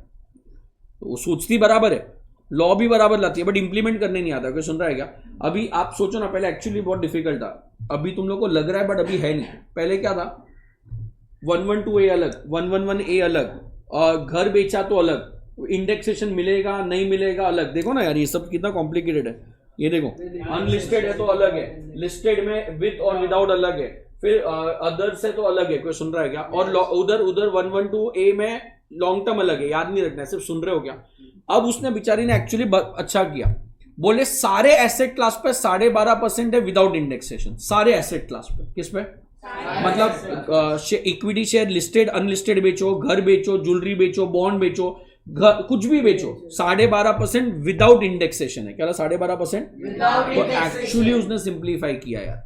तो वो सोचती बराबर है, लॉ भी बराबर लाती है, बट इंप्लीमेंट करने नहीं आता। कोई सुन रहा है क्या? अभी आप सोचो ना, पहले एक्चुअली बहुत डिफिकल्ट था, अभी तुम लोग को लग रहा है बट अभी है नहीं। पहले क्या था, 112A अलग, 111A अलग, और घर बेचा तो अलग, इंडेक्सेशन मिलेगा नहीं मिलेगा अलग। देखो ना यार, ये सब कितना कॉम्प्लिकेटेड है। ये देखो, अनलिस्टेड है तो अलग है, लिस्टेड में विद और विदाउट अलग है, फिर अदर्स है तो अलग है। कोई सुन रहा है क्या? और उधर 112A में लॉन्ग टर्म अलग है, याद नहीं रखना है, सिर्फ सुन रहे हो क्या? अब उसने बेचारी ने एक्चुअली अच्छा किया, बोले सारे एसेट क्लास पे 12.5% है विदाउट इंडेक्सेशन। सारे एसेट क्लास पे, किस पे? मतलब इक्विटी शेयर, लिस्टेड अनलिस्टेड बेचो, घर बेचो, ज्वेलरी बेचो, बॉन्ड बेचो, कुछ भी बेचो, 12.5% विदाउट इंडेक्सेशन है। क्या 12.5%? तो एक्चुअली उसने सिंप्लीफाई किया यार।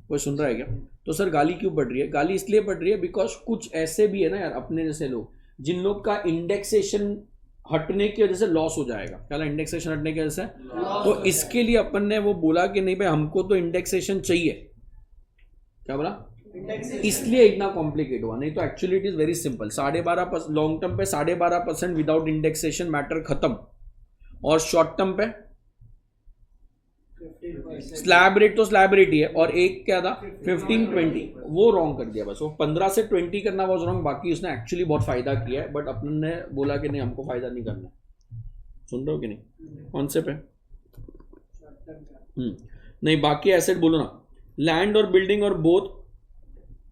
कोई सुन रहा है क्या? तो सर गाली क्यों पड़ रही है? गाली इसलिए पड़ रही है बिकॉज कुछ ऐसे भी है ना यार, अपने जैसे लोग, जिन लोग का इंडेक्सेशन हटने की वजह से लॉस हो जाएगा। क्या इंडेक्सेशन हटने की वजह से? तो इसके लिए अपन ने वो बोला कि नहीं भाई, हमको तो इंडेक्सेशन चाहिए। क्या बोला? इसलिए इतना कॉम्प्लिकेट हुआ, नहीं तो actually it is very simple. 12.5% long term पे 12.5% विदाउट इंडेक्सेशन, मैटर खत्म। और शॉर्ट टर्म पे स्लैब रेट तो स्लैब रेट ही है, और एक क्या था 15-20, वो रॉन्ग कर दिया बस। वो 15 से 20 करना वॉज रॉन्ग, बाकी उसने एक्चुअली बहुत फायदा किया है, बट अपन ने बोला कि नहीं, हमको फायदा नहीं करना। सुन रहे हो कि नहीं? कौन से पे? नहीं, बाकी एसेट बोलो ना, लैंड और बिल्डिंग और बोथ।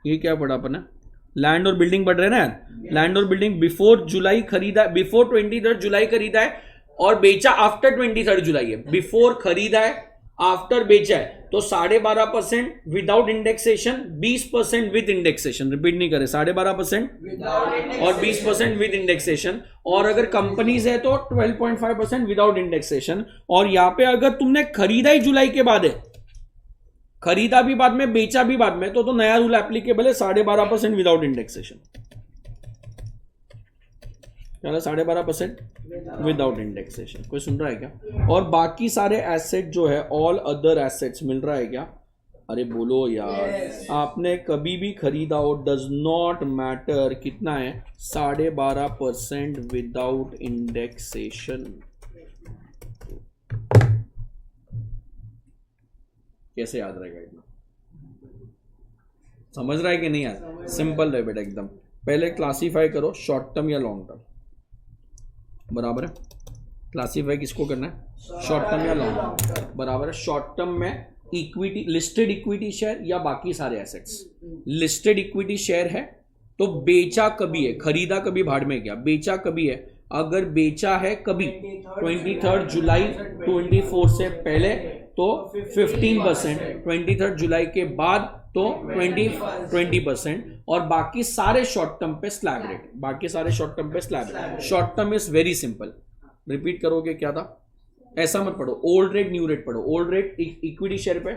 ये क्या पढ़ा अपन ने? लैंड और बिल्डिंग पढ़ रहे हैं ना। लैंड और बिल्डिंग बिफोर जुलाई खरीदा, बिफोर 23 जुलाई खरीदा है, और बेचा आफ्टर 23 जुलाई है। बिफोर खरीदा है, आफ्टर बेचा है, तो 12.5% without indexation, 20% with indexation. Repeat नहीं करे, 12.5% और 20% विद इंडेक्सेशन। और अगर कंपनीज है तो 12.5% विदाउट इंडेक्सेशन। और यहां पे अगर तुमने खरीदा ही जुलाई के बाद है, खरीदा भी बाद में, बेचा भी बाद में, तो नया रूल एप्लीकेबल है, 12.5% विदाउट इंडेक्सेशन। क्या 12.5% विदाउट इंडेक्सेशन। कोई सुन रहा है क्या? और बाकी सारे एसेट जो है, ऑल अदर एसेट्स, मिल रहा है क्या? अरे बोलो यार। आपने कभी भी खरीदा हो, डज नॉट मैटर कितना है, 12.5% विदाउट इंडेक्सेशन। कैसे याद रहेगा इतना? समझ रहा है कि नहीं यार? सिंपल है बेटा एकदम। पहले क्लासीफाई करो, शॉर्ट टर्म या लॉन्ग टर्म, बराबर है। क्लासीफाई किसको करना है? शॉर्ट टर्म या लॉन्ग टर्म, बराबर है। शॉर्ट टर्म में इक्विटी, लिस्टेड इक्विटी शेयर या बाकी सारे एसेट्स। लिस्टेड इक्विटी शेयर है तो बेचा कभी है, खरीदा कभी भाड़ में गया, बेचा कभी है। अगर बेचा है कभी 23 जुलाई 24 से पहले तो 15%, 23 जुलाई के बाद तो 20%, और बाकी सारे शॉर्ट टर्म पे स्लैब रेट, बाकी सारे शॉर्ट टर्म पे slab rate. Short term is very simple. Repeat करोगे क्या था? ऐसा मत पढ़ो, ओल्ड रेट न्यू रेट पढ़ो। ओल्ड रेट इक्विटी शेयर पे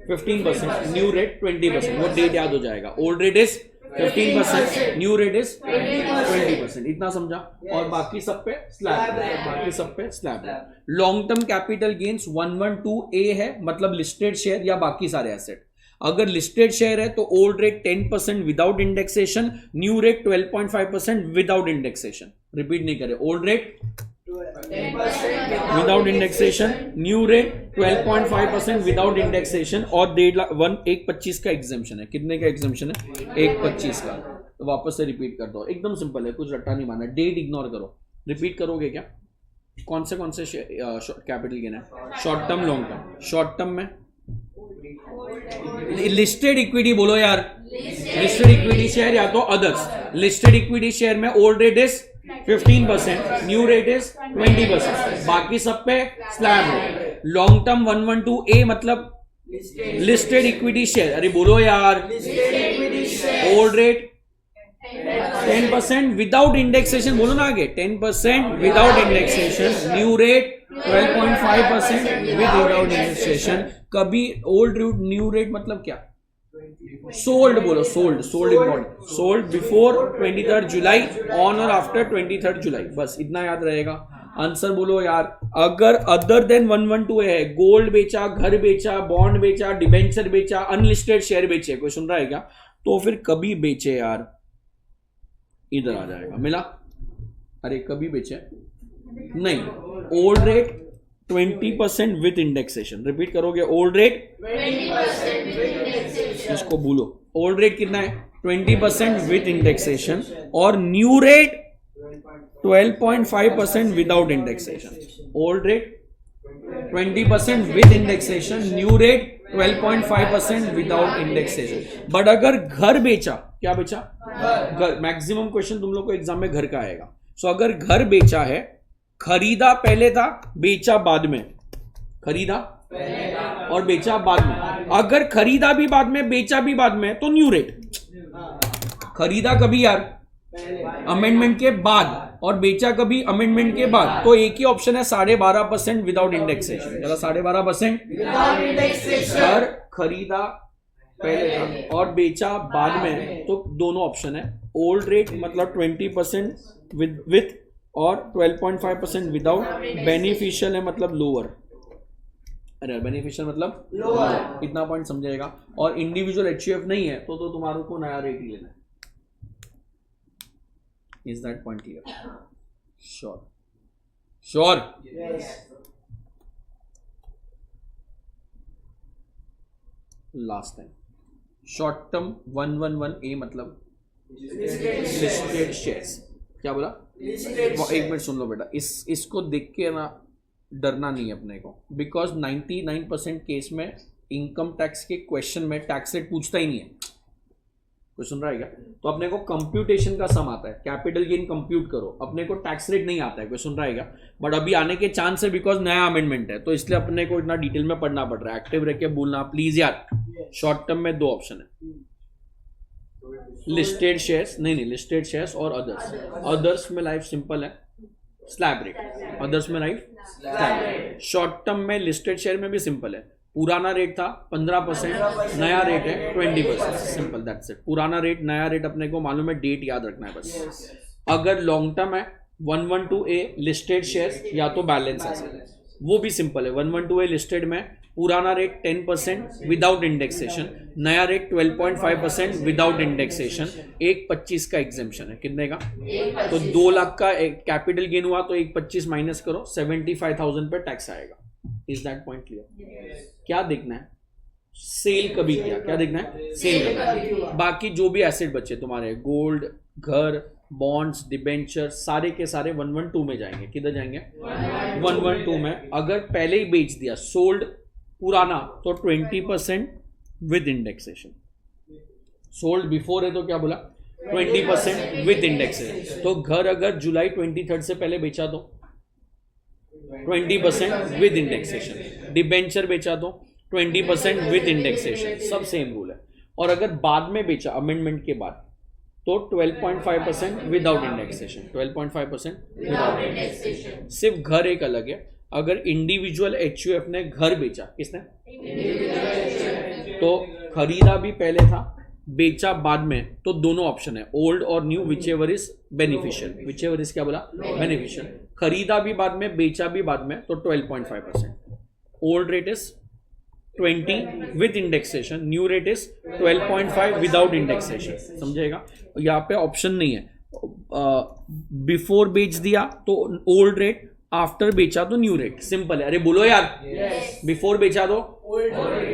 15%, न्यू रेट 20%, वो डेट याद हो जाएगा। Old rate is 15%, new rate is 20%, इतना समझा। और बाकी सब पे स्लैब, बाकी सब पे slab. Long term capital gains 112A है, मतलब लिस्टेड शेयर या बाकी सारे एसेट। अगर लिस्टेड शेयर है तो old rate 10% without indexation, new rate 12.5% without indexation. Repeat नहीं करे, old rate without indexation, new rate 12.5% without indexation, और 1.25 का एग्जाम्पशन है। कितने का एग्जाम्पशन है? 1.25 का। तो वापस से रिपीट कर दो, एकदम सिंपल है, कुछ रट्टा नहीं मारना। डेट इग्नोर करो। रिपीट करोगे क्या? कौन से कैपिटल गेन है? Short term, long term. Short term में लिस्टेड इक्विटी बोलो यार, लिस्टेड इक्विटी शेयर या तो अदर्स। लिस्टेड इक्विटी शेयर में old rate is 15%, new rate is 20%, बाकी सब पे स्लैब है। लॉन्ग टर्म 112A मतलब लिस्टेड इक्विटी शेयर, अरे बोलो यार, ओल्ड रेट 10% विदाउट इंडेक्सेशन, बोलो ना आगे, 10% without indexation, new rate 12.5% without indexation. कभी ओल्ड रेट न्यू रेट मतलब क्या? सोल्ड बोलो, sold, sold important, sold before 23 July, on और आफ्टर 23 जुलाई, बस इतना याद रहेगा। आंसर बोलो यार। अगर अदर देन 112 है, गोल्ड बेचा, घर बेचा, बॉन्ड बेचा, डिबेंचर बेचा, अनलिस्टेड शेयर बेचे, कोई सुन रहा है क्या? तो फिर कभी बेचे यार, इधर आ जाएगा, मिला? अरे कभी बेचे नहीं, old rate 20% with indexation. Repeat करोगे, ओल्ड रेट 20% with indexation. इसको भूलो। ओल्ड रेट कितना है? 20% विथ इंडेक्सेशन, और new rate 12.5% without indexation. Old rate 20% with indexation, new rate 12.5% without indexation. But अगर घर बेचा, क्या बेचा? घर। मैक्सिमम क्वेश्चन तुम लोग को एग्जाम में घर का आएगा। सो अगर घर बेचा है, खरीदा पहले था, बेचा बाद में, खरीदा और बेचा बाद में। अगर खरीदा भी बाद में, बेचा भी बाद में, तो न्यू रेट। खरीदा कभी यार? अमेंडमेंट के बाद, और बेचा कभी? अमेंडमेंट के बाद। तो एक ही ऑप्शन है 12.5% विदाउट इंडेक्सेशन। चला 12.5% Without indexation. घर खरीदा पहले था और बेचा बाद में, तो दोनों ऑप्शन है। ओल्ड रेट मतलब 20% विथ और 12.5% विदाउट। बेनिफिशियल है मतलब लोअर। अरे बेनिफिशियल मतलब लोअर, इतना पॉइंट समझेगा। और इंडिविजुअल एचयूएफ नहीं है तो तुम्हारे को नया रेट ही लेना है। Is that point clear? Sure. Sure. Yes. Last time. Short term 111A मतलब Listed लिस्टेड शेयर्स। क्या बोला? Listed वो एक मिनट सुन लो बेटा, इसको देख के ना डरना नहीं है अपने को, बिकॉज 99% केस में इनकम टैक्स के क्वेश्चन में टैक्स रेट पूछता ही नहीं है। कोई सुन रहा है क्या? तो अपने को कंप्यूटेशन का सम आता है, कैपिटल गेन कंप्यूट करो, अपने को टैक्स रेट नहीं आता है। कोई सुन रहा है क्या? बट अभी आने के चांस है, बिकॉज नया अमेंडमेंट है, तो इसलिए अपने को इतना डिटेल में पढ़ना पड़ रहा है। एक्टिव रह के बोलना प्लीज यार। शॉर्ट टर्म में दो ऑप्शन है, लिस्टेड शेयर्स, नहीं लिस्टेड शेयर्स और अदर्स। अदर्स में लाइफ सिंपल है, स्लैब रेट। अदर्स में life slab rate. Short term में लिस्टेड शेयर में भी सिंपल है, पुराना रेट था 15%, नया रेट है 20%, सिंपल दैट्स इट। पुराना रेट, नया रेट अपने को मालूम है, डेट याद रखना है बस। अगर लॉन्ग टर्म है 112A लिस्टेड शेयर्स या तो बैलेंस है, वो भी सिंपल है। 112A लिस्टेड में पुराना रेट 10% विदाउट इंडेक्सेशन, नया रेट 12.5% विदाउट इंडेक्सेशन, 1.25 का एग्जेम्पशन है। कितने का? तो 2 लाख का कैपिटल गेन हुआ तो 1.25 माइनस करो, 75,000 पे टैक्स आएगा। Is that point clear? क्या देखना है? सेल कभी किया, क्या देखना है? सेल करना है। बाकी जो भी एसेट बचे तुम्हारे, गोल्ड, घर, बॉन्ड्स, डिबेंचर, सारे के सारे 112 में जाएंगे। किधर जाएंगे? 112 में। अगर पहले ही बेच दिया, सोल्ड पुराना, तो 20% विद इंडेक्सेशन। सोल्ड बिफोर है तो क्या बोला? 20% विद इंडेक्सेशन। तो घर अगर जुलाई 23 से पहले बेचा तो 20% विद इंडेक्सेशन। डिबेंचर बेचा तो 20% विद इंडेक्सेशन। सब सेम रूल है। और अगर बाद में बेचा अमेंडमेंट के बाद तो 12.5% विदाउट इंडेक्सेशन। 12.5% without indexation. सिर्फ घर एक अलग है। अगर इंडिविजुअल एचयूएफ ने घर बेचा, किसने? तो खरीदा भी पहले था, बेचा बाद में, तो दोनों ऑप्शन है, ओल्ड और new, which ever is beneficial. Which ever is क्या बोला? बेनिफिशियल। खरीदा भी बाद में, बेचा भी बाद में, तो 12.5%। Old rate is 20 with indexation, new rate is 12.5 without indexation. समझेगा? यहाँ पे ऑप्शन नहीं है। बिफोर बेच दिया तो ओल्ड रेट, आफ्टर बेचा तो न्यू रेट। सिंपल है। अरे बोलो यार। बिफोर बेचा तो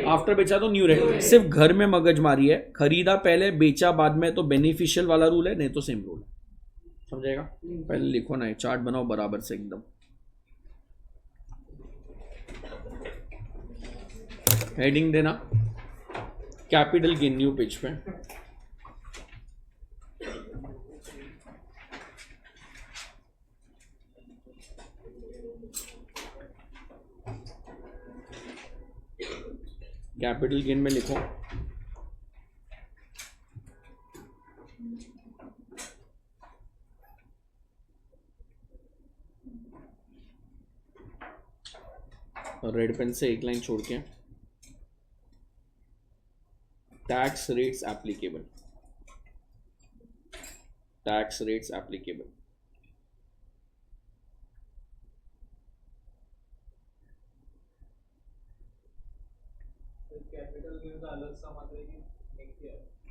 आफ्टर बेचा तो न्यू रेट। सिर्फ घर में मगजमारी है, खरीदा पहले, बेचा बाद में, तो बेनिफिशियल वाला रूल है, नहीं तो सेम रूल है। समझेगा? पहले लिखो ना, चार्ट बनाओ बराबर से एकदम। हेडिंग देना कैपिटल गेन, न्यू पेज पे। कैपिटल गेन में लिखो और रेड पेन से एक लाइन छोड़ के, tax rates applicable. Tax rates applicable.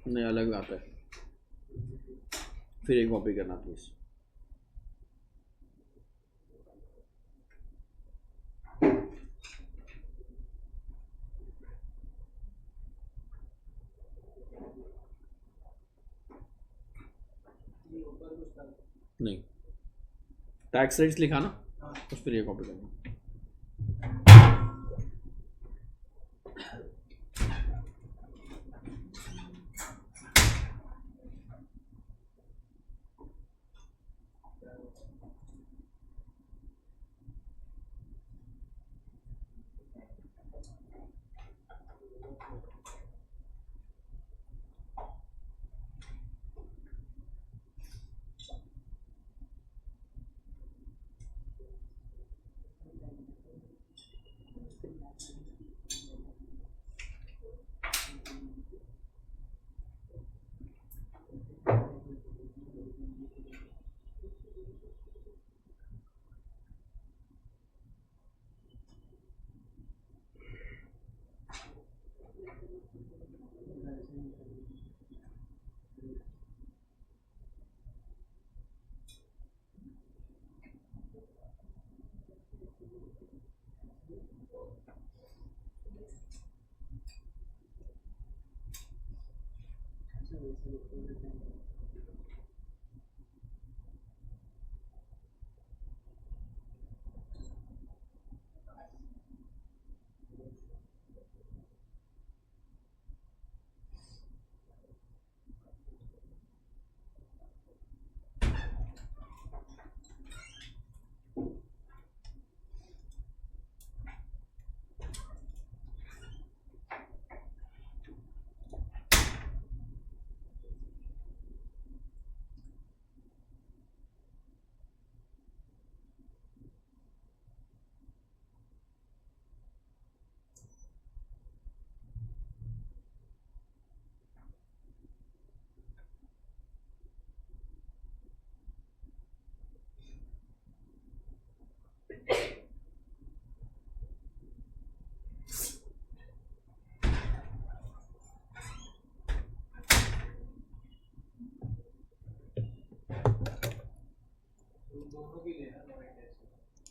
नहीं अलग आता है, फिर एक कॉपी करना प्लीज। नहीं टैक्स रेट्स लिखा ना, उस पर ये कॉपी करना।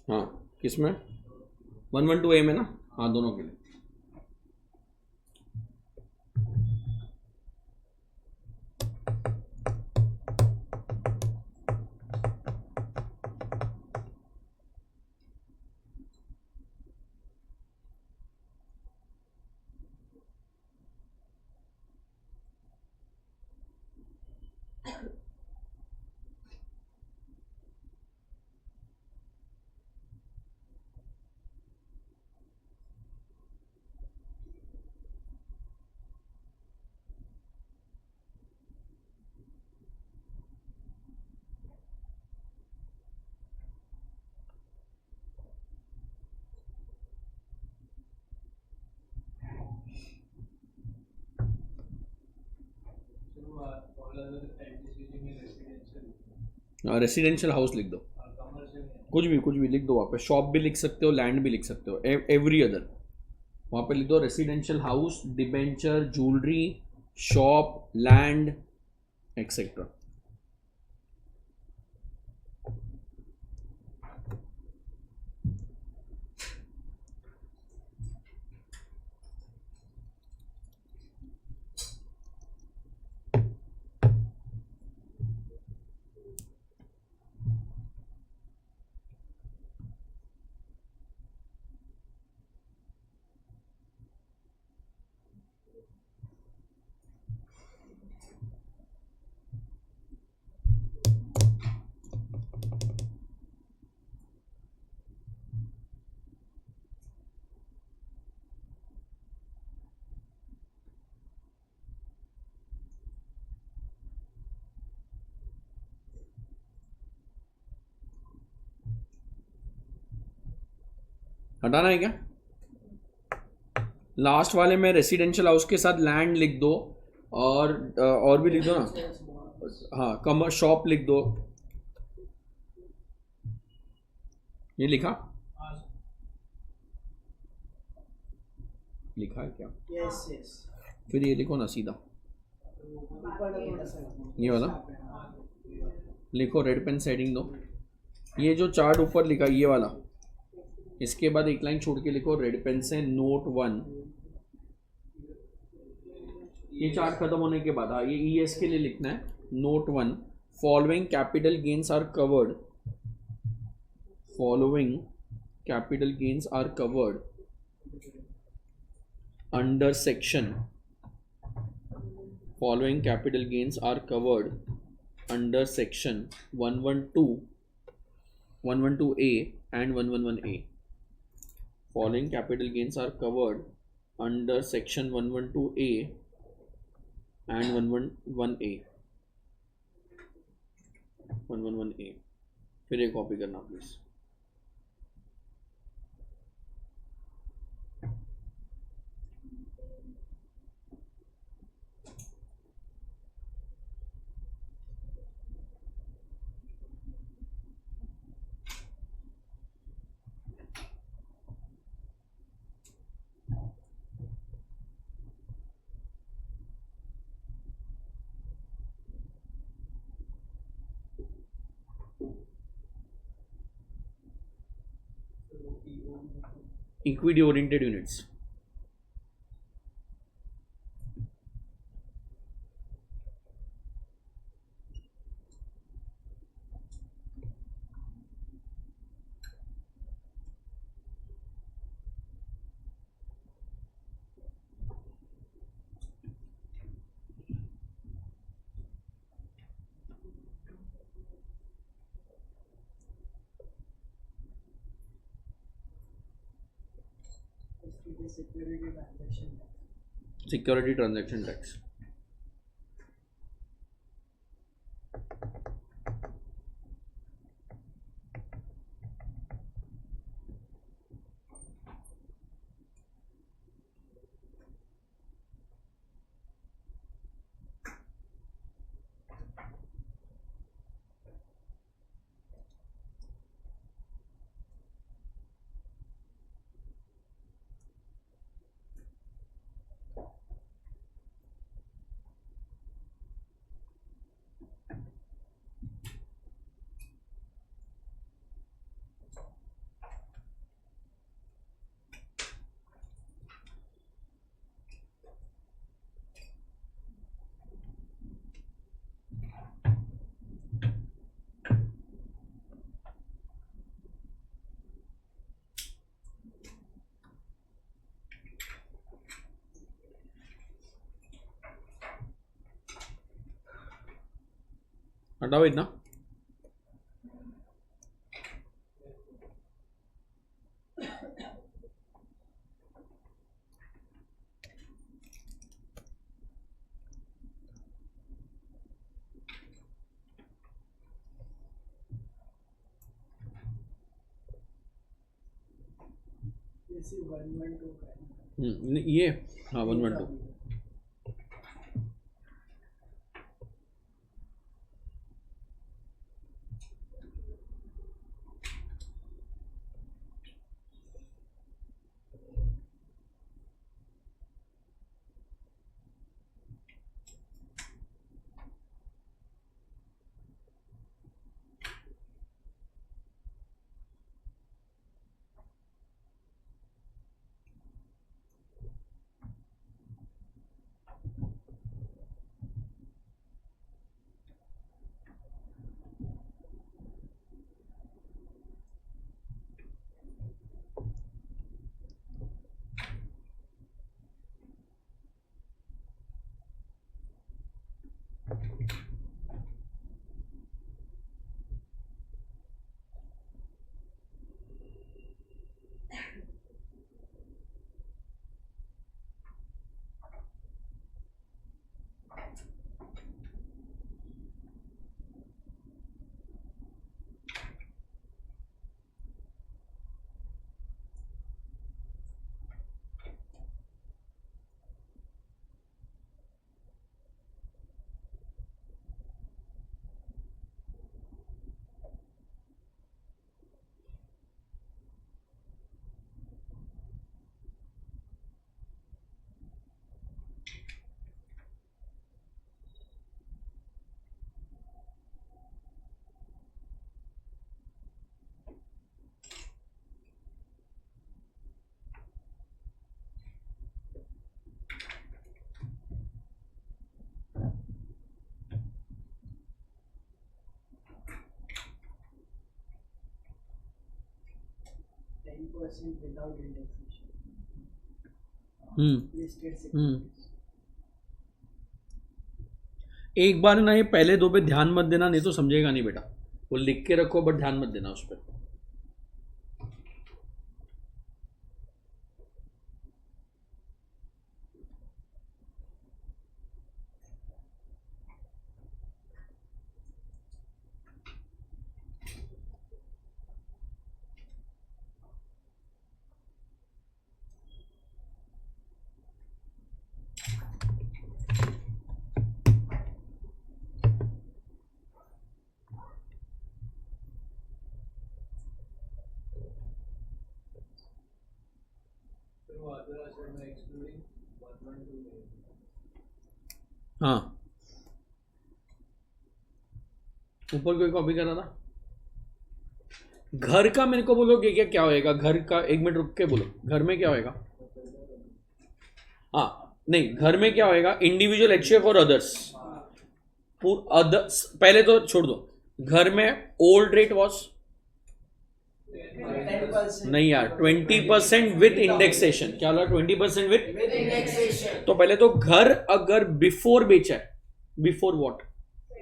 हाँ किसमें 112A में ना, हाँ दोनों के लिए। रेसिडेंशियल हाउस लिख दो, कुछ भी लिख दो वहाँ पे, शॉप भी लिख सकते हो, लैंड भी लिख सकते हो, एवरी अदर वहाँ पे लिख दो residential house, debenture, jewellery, shop, land etcetera. हटाना है क्या? लास्ट वाले में रेसिडेंशियल हाउस के साथ लैंड लिख दो, और भी लिख दो ना, हाँ कमर शॉप लिख दो। ये लिखा लिखा है क्या? Yes, yes. फिर ये लिखो ना सीधा, ये वाला लिखो, रेड पेन से हेडिंग दो। ये जो चार्ट ऊपर लिखा ये वाला, इसके बाद एक लाइन छोड़ के लिखो रेड पेन से नोट 1। ये चार्ट खत्म होने के बाद, हाँ, ये ईएस के लिए लिखना है। Note 1, following capital gains are covered, following capital gains are covered under section, following capital gains are covered under section 112A and 111A. Following capital gains are covered under section 112A and 111A. 111A. फिर एक copy करना please. Equity oriented units. Security transaction tax. हटाओ इतना। ये हाँ 112। 10% without indexation. Listed हम्म एक बार ना ये पहले दो पे ध्यान मत देना, नहीं तो समझेगा नहीं बेटा। वो लिख के रखो बट ध्यान मत देना उस पर। हाँ ऊपर कोई कॉपी कर रहा था। घर का मेरे को बोलोगे क्या क्या होएगा घर का, एक मिनट रुक के बोलो घर में क्या होएगा। हाँ नहीं घर में क्या होएगा, इंडिविजुअल एचयूएफ और अदर्स। अदर्स पहले तो छोड़ दो। घर में ओल्ड रेट वॉज 10% नहीं यार 20% विथ इंडेक्सेशन। क्या बोला 20% विथ। with indexation. तो पहले तो घर अगर बिफोर बेचा है, बिफोर व्हाट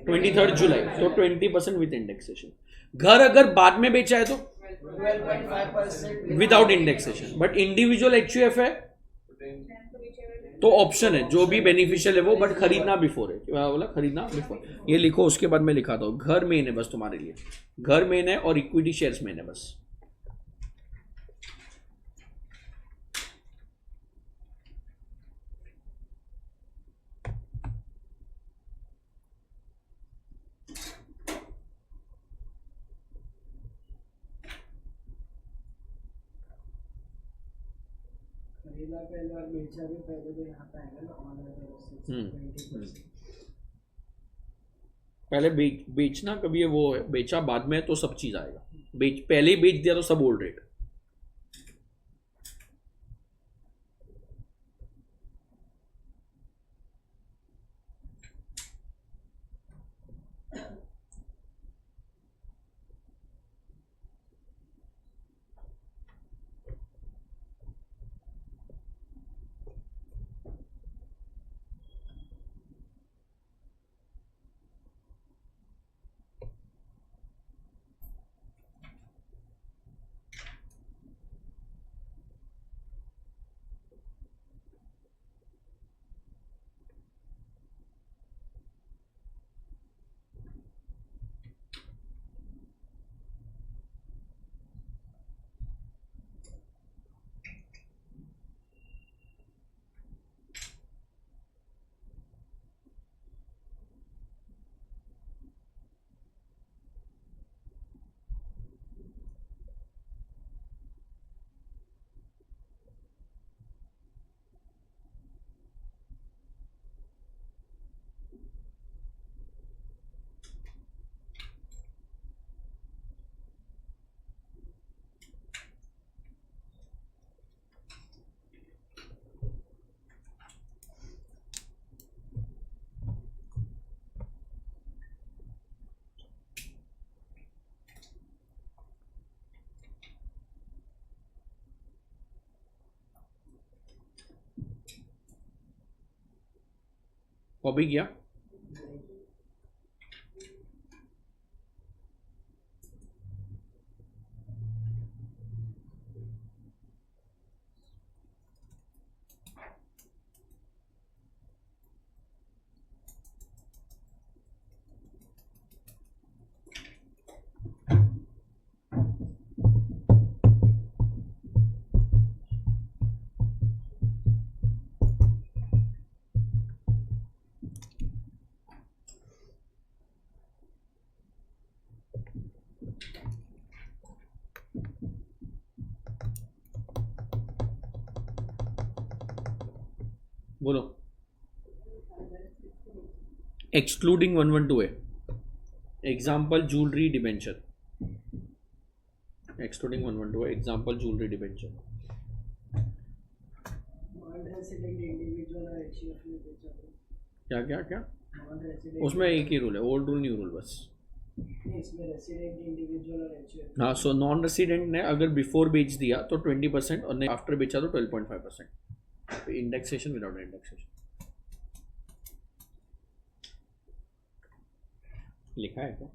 23 जुलाई, तो 20% विथ इंडेक्सेशन। घर अगर बाद में बेचा है तो 12.5% without indexation. But individual HUF है तो ऑप्शन है जो भी बेनिफिशियल है वो, बट खरीदना बिफोर है। क्या बोला खरीदना बिफोर, ये लिखो उसके बाद मैं लिखाता हूँ। घर मेन है बस तुम्हारे लिए, घर मेन है और इक्विटी शेयर्स मेन है बस। खरीदा पहले और बेचा भी पहले, तो यहाँ पे आएगा ना ऑन हम्म, 20%. पहले बेचना कभी है वो है, बेचा बाद में तो सब चीज आएगा। पहले ही बेच दिया तो सब ओल्ड रेट। कॉपी किया। बोलो एक्सक्लूडिंग 112 है। Example jewellery debenture, excluding 112 example jewellery debenture. Non-resident individual और HUF में बेचा तो क्या क्या क्या non-resident उसमें एक ही रूल है, ओल्ड रूल न्यू रूल बस। नहीं, इसमें रेसिडेंट इंडिविजुअल और एचयूएफ हाँ, सो नॉन रेसिडेंट ने अगर बिफोर बेच दिया तो 20% और ने आफ्टर बेचा तो 12.5%. इंडेक्सेशन विदाउट इंडेक्सेशन लिखा है क्या?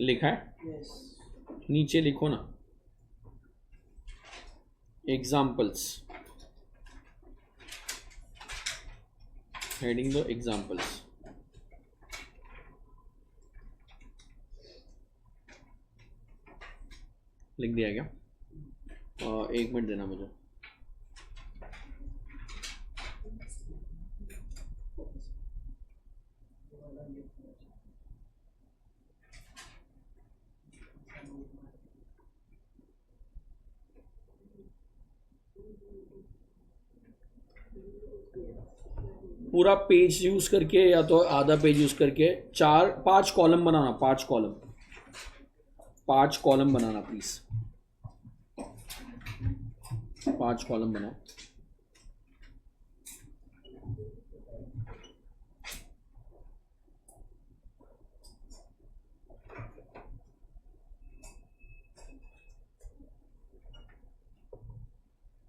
लिखा है, यस नीचे लिखो ना एग्जाम्पल्स, हेडिंग दो एग्जाम्पल्स. लिख दिया क्या? 1 मिनट देना मुझे. पूरा पेज यूज करके या तो आधा पेज यूज करके 4-5 column banana, 5 column banana please. 5 column बनाओ.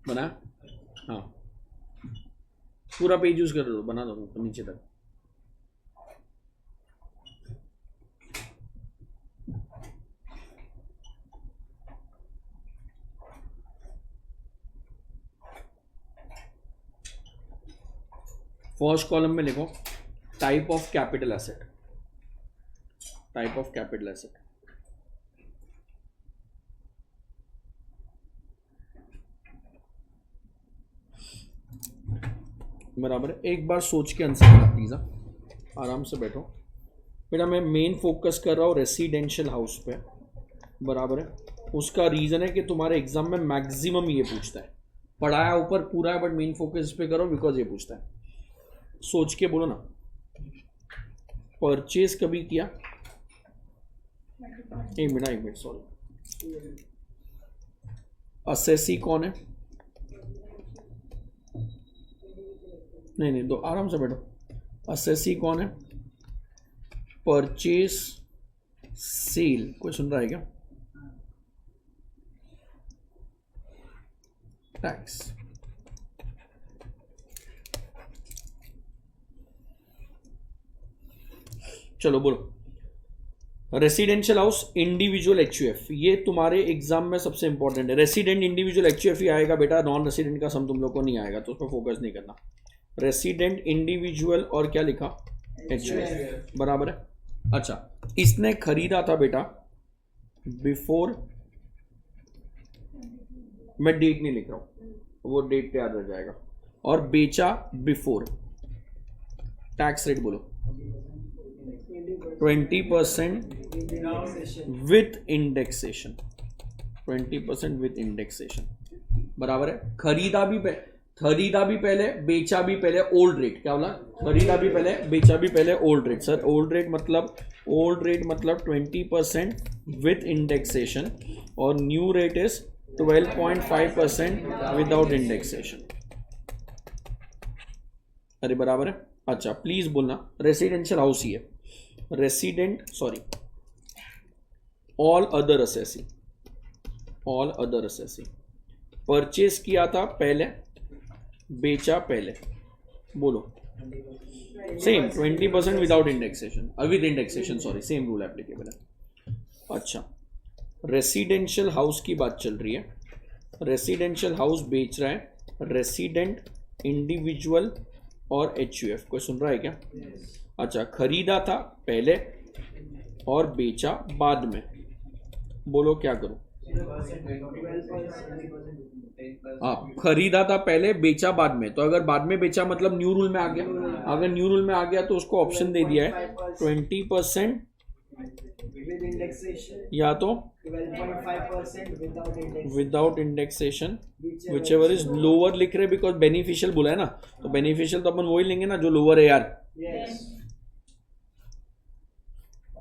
बना? हाँ, पूरा पेज यूज कर दो, बना दो तो नीचे तक. फर्स्ट कॉलम में लिखो type of capital asset. Type of capital asset बराबर है. एक बार सोच के आंसर करना प्लीज. आराम से बैठो बेटा. मैं मेन फोकस कर रहा हूँ रेसिडेंशियल हाउस पे, बराबर है. उसका रीज़न है कि तुम्हारे एग्जाम में मैक्सिमम ये पूछता है. पढ़ाया ऊपर पूरा है बट मेन फोकस इस पे करो बिकॉज ये पूछता है. सोच के बोलो ना. परचेज कभी किया? एक मिनट सॉरी. असेसी कौन है? नहीं दो, आराम से बैठो. असेसी कौन है? Purchase sale. कोई सुन रहा है क्या? टैक्स. चलो बोलो. रेसिडेंशियल हाउस इंडिविजुअल एचयूएफ, ये तुम्हारे एग्जाम में सबसे इंपॉर्टेंट है. रेसिडेंट इंडिविजुअल एचयूएफ ही आएगा बेटा, नॉन रेसिडेंट का सम तुम लोग को नहीं आएगा, तो उस पर फोकस नहीं करना. रेसिडेंट इंडिविजुअल और क्या लिखा? एचयूएफ, बराबर है. अच्छा, इसने खरीदा था बेटा बिफोर, मैं डेट नहीं लिख रहा हूं, वो डेट पे याद रह जाएगा. और बेचा बिफोर. टैक्स रेट बोलो. 20% विथ इंडेक्सेशन. 20% विथ इंडेक्सेशन, बराबर है. खरीदा भी पहले, बेचा भी पहले. ओल्ड रेट क्या बोला? खरीदा भी पहले, बेचा भी पहले. Old rate sir, old rate मतलब 20% विथ इंडेक्सेशन और new rate is 12.5% without indexation. अरे बराबर है. अच्छा प्लीज बोलना रेसिडेंशियल हाउस ही है. Resident, sorry, all other assessee, all other assessee, purchase किया था पहले, बेचा पहले, बोलो same 20% without indexation, with indexation sorry, same rule applicable है। अच्छा, रेसिडेंशियल हाउस की बात चल रही है, रेसिडेंशियल हाउस बेच रहा है रेसिडेंट, इंडिविजुअल और एचयूएफ, कोई सुन रहा है क्या? अच्छा, खरीदा था पहले और बेचा बाद में, बोलो क्या करूं? हाँ, खरीदा था पहले बेचा बाद में, तो अगर बाद में बेचा मतलब न्यू रूल में आ गया, अगर न्यू रूल में आ गया तो उसको ऑप्शन दे दिया है 20% with indexation, या तो 12.5% without indexation, which ever is lower लिख रहे, बिकॉज बेनिफिशियल बोला है ना, तो बेनिफिशियल तो अपन वही लेंगे ना जो लोअर है यार। yes,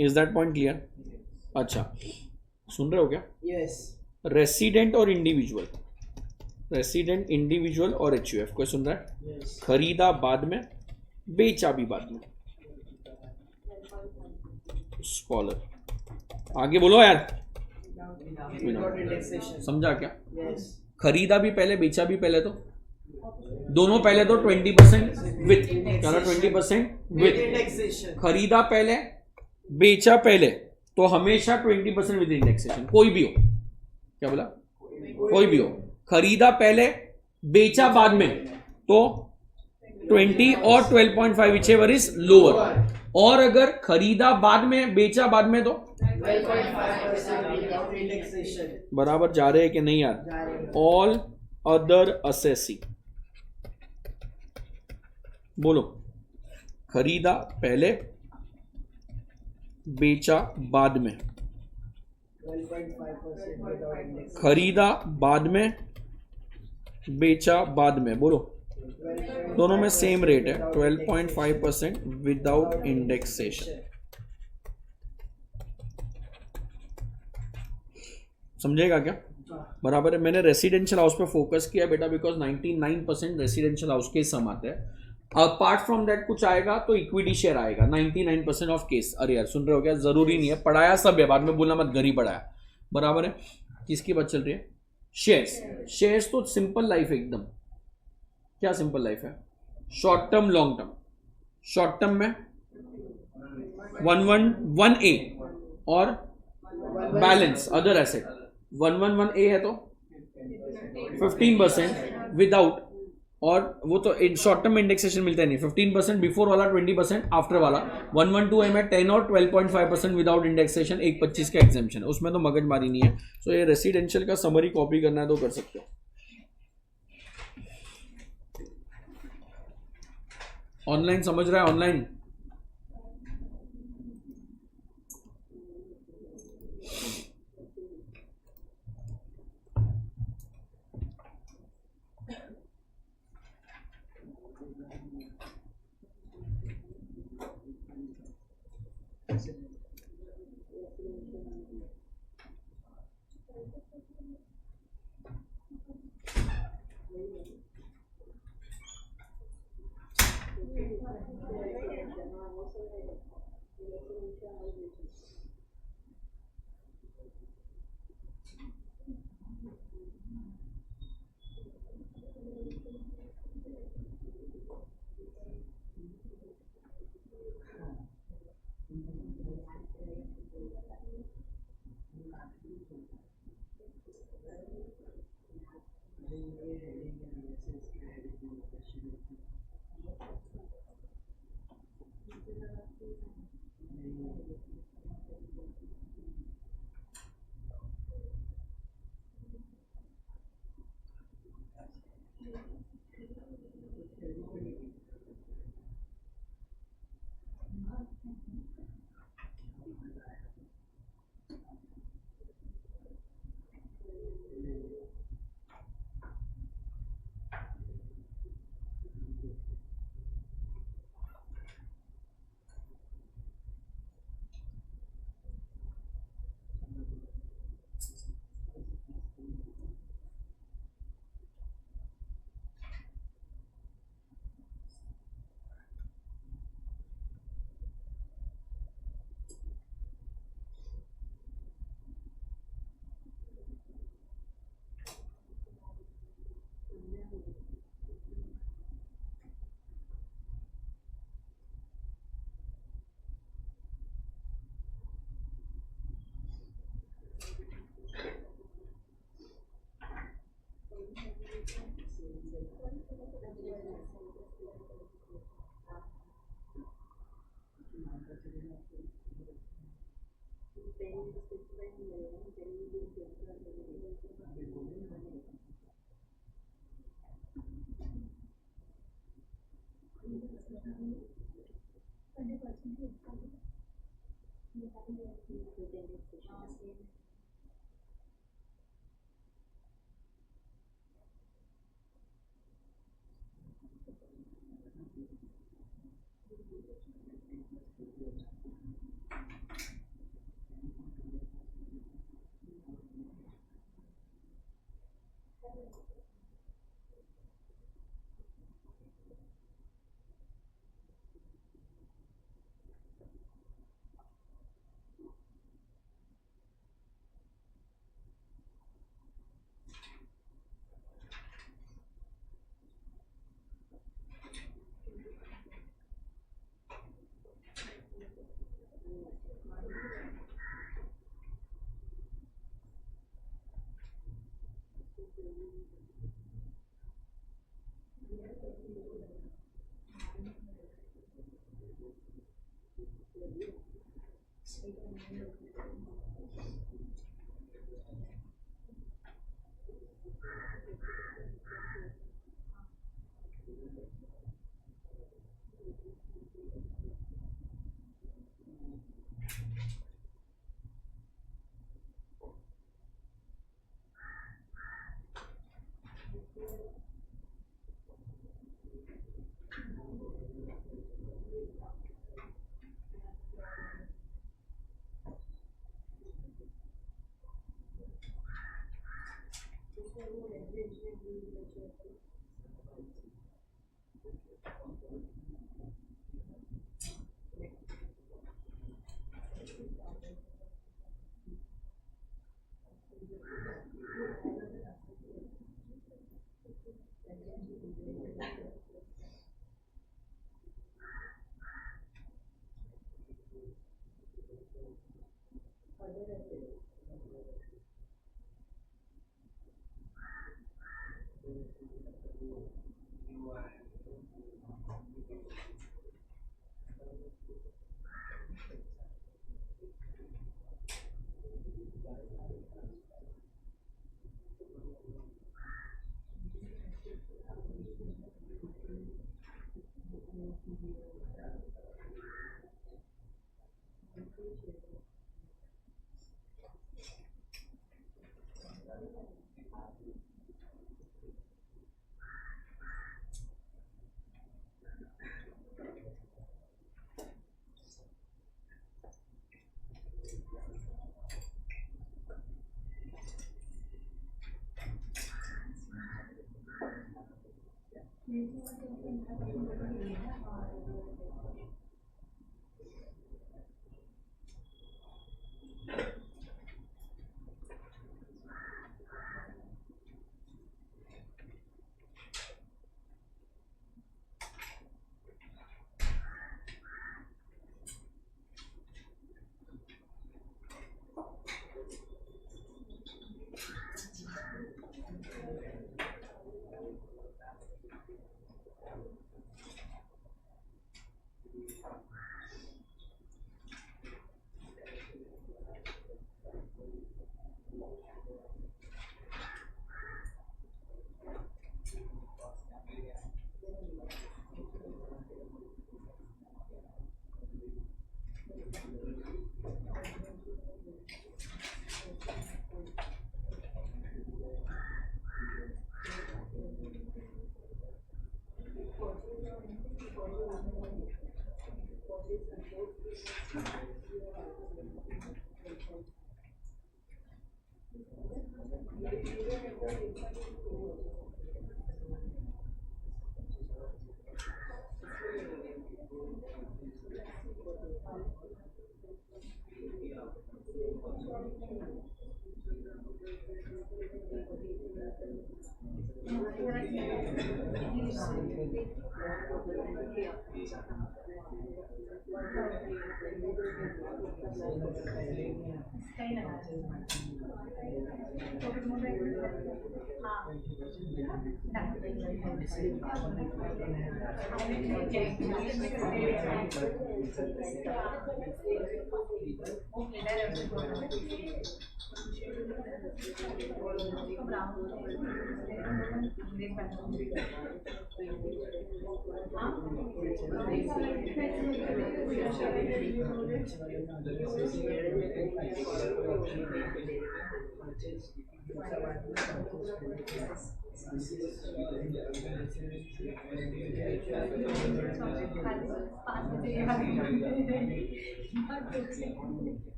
is that point clear? अच्छा, सुन रहे हो क्या? yes, रेसिडेंट और इंडिविजुअल, रेसिडेंट, इंडिविजुअल और एचयूएफ, कोई सुन रहा है? yes, खरीदा बाद में, बेचा भी बाद में, स्कॉलर, आगे बोलो यार, without indexation, समझा क्या? yes, खरीदा भी पहले बेचा भी पहले, तो दोनों पहले तो 20% विथ, क्या 20% with विथ, indexation, खरीदा पहले बेचा पहले तो हमेशा 20% विद इंडेक्सेशन, कोई भी हो, क्या बोला? कोई भी हो, खरीदा पहले बेचा बाद में तो 20 और 12.5 विच एवर इज लोअर, और अगर खरीदा बाद में बेचा बाद में तो 12.5% without indexation, बराबर जा रहे हैं कि नहीं यार? जा रहे हैं। ऑल अदर असेसी, बोलो खरीदा पहले बेचा बाद में, 12.5% without indexation, खरीदा बाद में बेचा बाद में, बोलो दोनों में सेम रेट है 12.5% विदाउट इंडेक्सेशन, समझेगा क्या? बराबर है। मैंने रेसिडेंशियल हाउस पे फोकस किया बेटा, बिकॉज 99% रेसिडेंशियल हाउस के सम आते हैं, अपार्ट फ्रॉम दैट कुछ आएगा तो इक्विटी शेयर आएगा 99% ऑफ केस। अरे यार सुन रहे हो क्या? जरूरी नहीं है, पढ़ाया सब है, बाद में बोलना मत घर ही पढ़ाया, बराबर है। किसकी बात चल रही है? शेयर्स। शेयर्स तो सिंपल लाइफ है एकदम। क्या सिंपल लाइफ है? Short term long term. Short term में 111A और बैलेंस अदर एसेट 111A है तो 15% विदाउट, और वो तो इन शॉर्ट टर्म इंडेक्सेशन मिलता है नहीं, 15% बिफोर वाला 20% आफ्टर वाला। 112A में 10 और 12.5% विदाउट इंडेक्सेशन, एक 25 का एग्जेम्पशन है, उसमें तो मगजमारी नहीं है। सो ये रेसिडेंशियल का समरी कॉपी करना है तो कर सकते हो। ऑनलाइन समझ रहा है? ऑनलाइन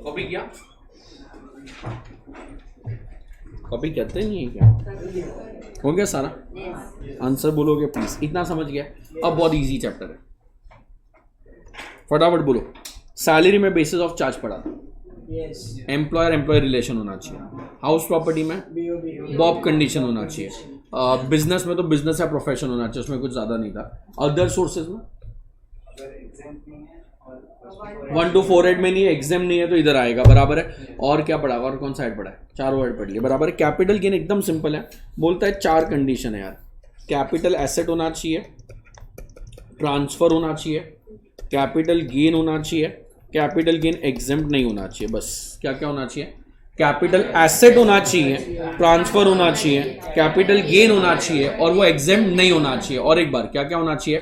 कॉपी किया? कॉपी करते नहीं है क्या? हो गया सारा? आंसर बोलोगे प्लीज, इतना समझ गया? अब बहुत इजी चैप्टर है, फटाफट बोलो। सैलरी में बेसिस ऑफ चार्ज पढ़ा था, एम्प्लॉयर एम्प्लॉय रिलेशन होना चाहिए, हाउस प्रॉपर्टी में बॉब कंडीशन होना चाहिए, बिजनेस में तो बिजनेस या प्रोफेशन होना चाहिए, उसमें कुछ ज़्यादा नहीं था। अदर सोर्सेज में 1 to 4 में नहीं है, एग्जाम नहीं है तो इधर आएगा, बराबर है। और क्या पढ़ा, और कौन सा हेड पढ़ा है? चारों हेड पढ़ लिए, बराबर है। कैपिटल गेन एकदम सिंपल है, बोलता है 4 कंडीशन है यार। कैपिटल एसेट होना चाहिए, ट्रांसफर होना चाहिए, कैपिटल गेन होना चाहिए, कैपिटल गेन एग्जेम्प्ट नहीं होना चाहिए। बस क्या क्या होना चाहिए? कैपिटल एसेट होना चाहिए, ट्रांसफर होना चाहिए, कैपिटल गेन होना चाहिए और वो एग्जेम्प्ट नहीं होना चाहिए। और एक बार क्या क्या होना चाहिए?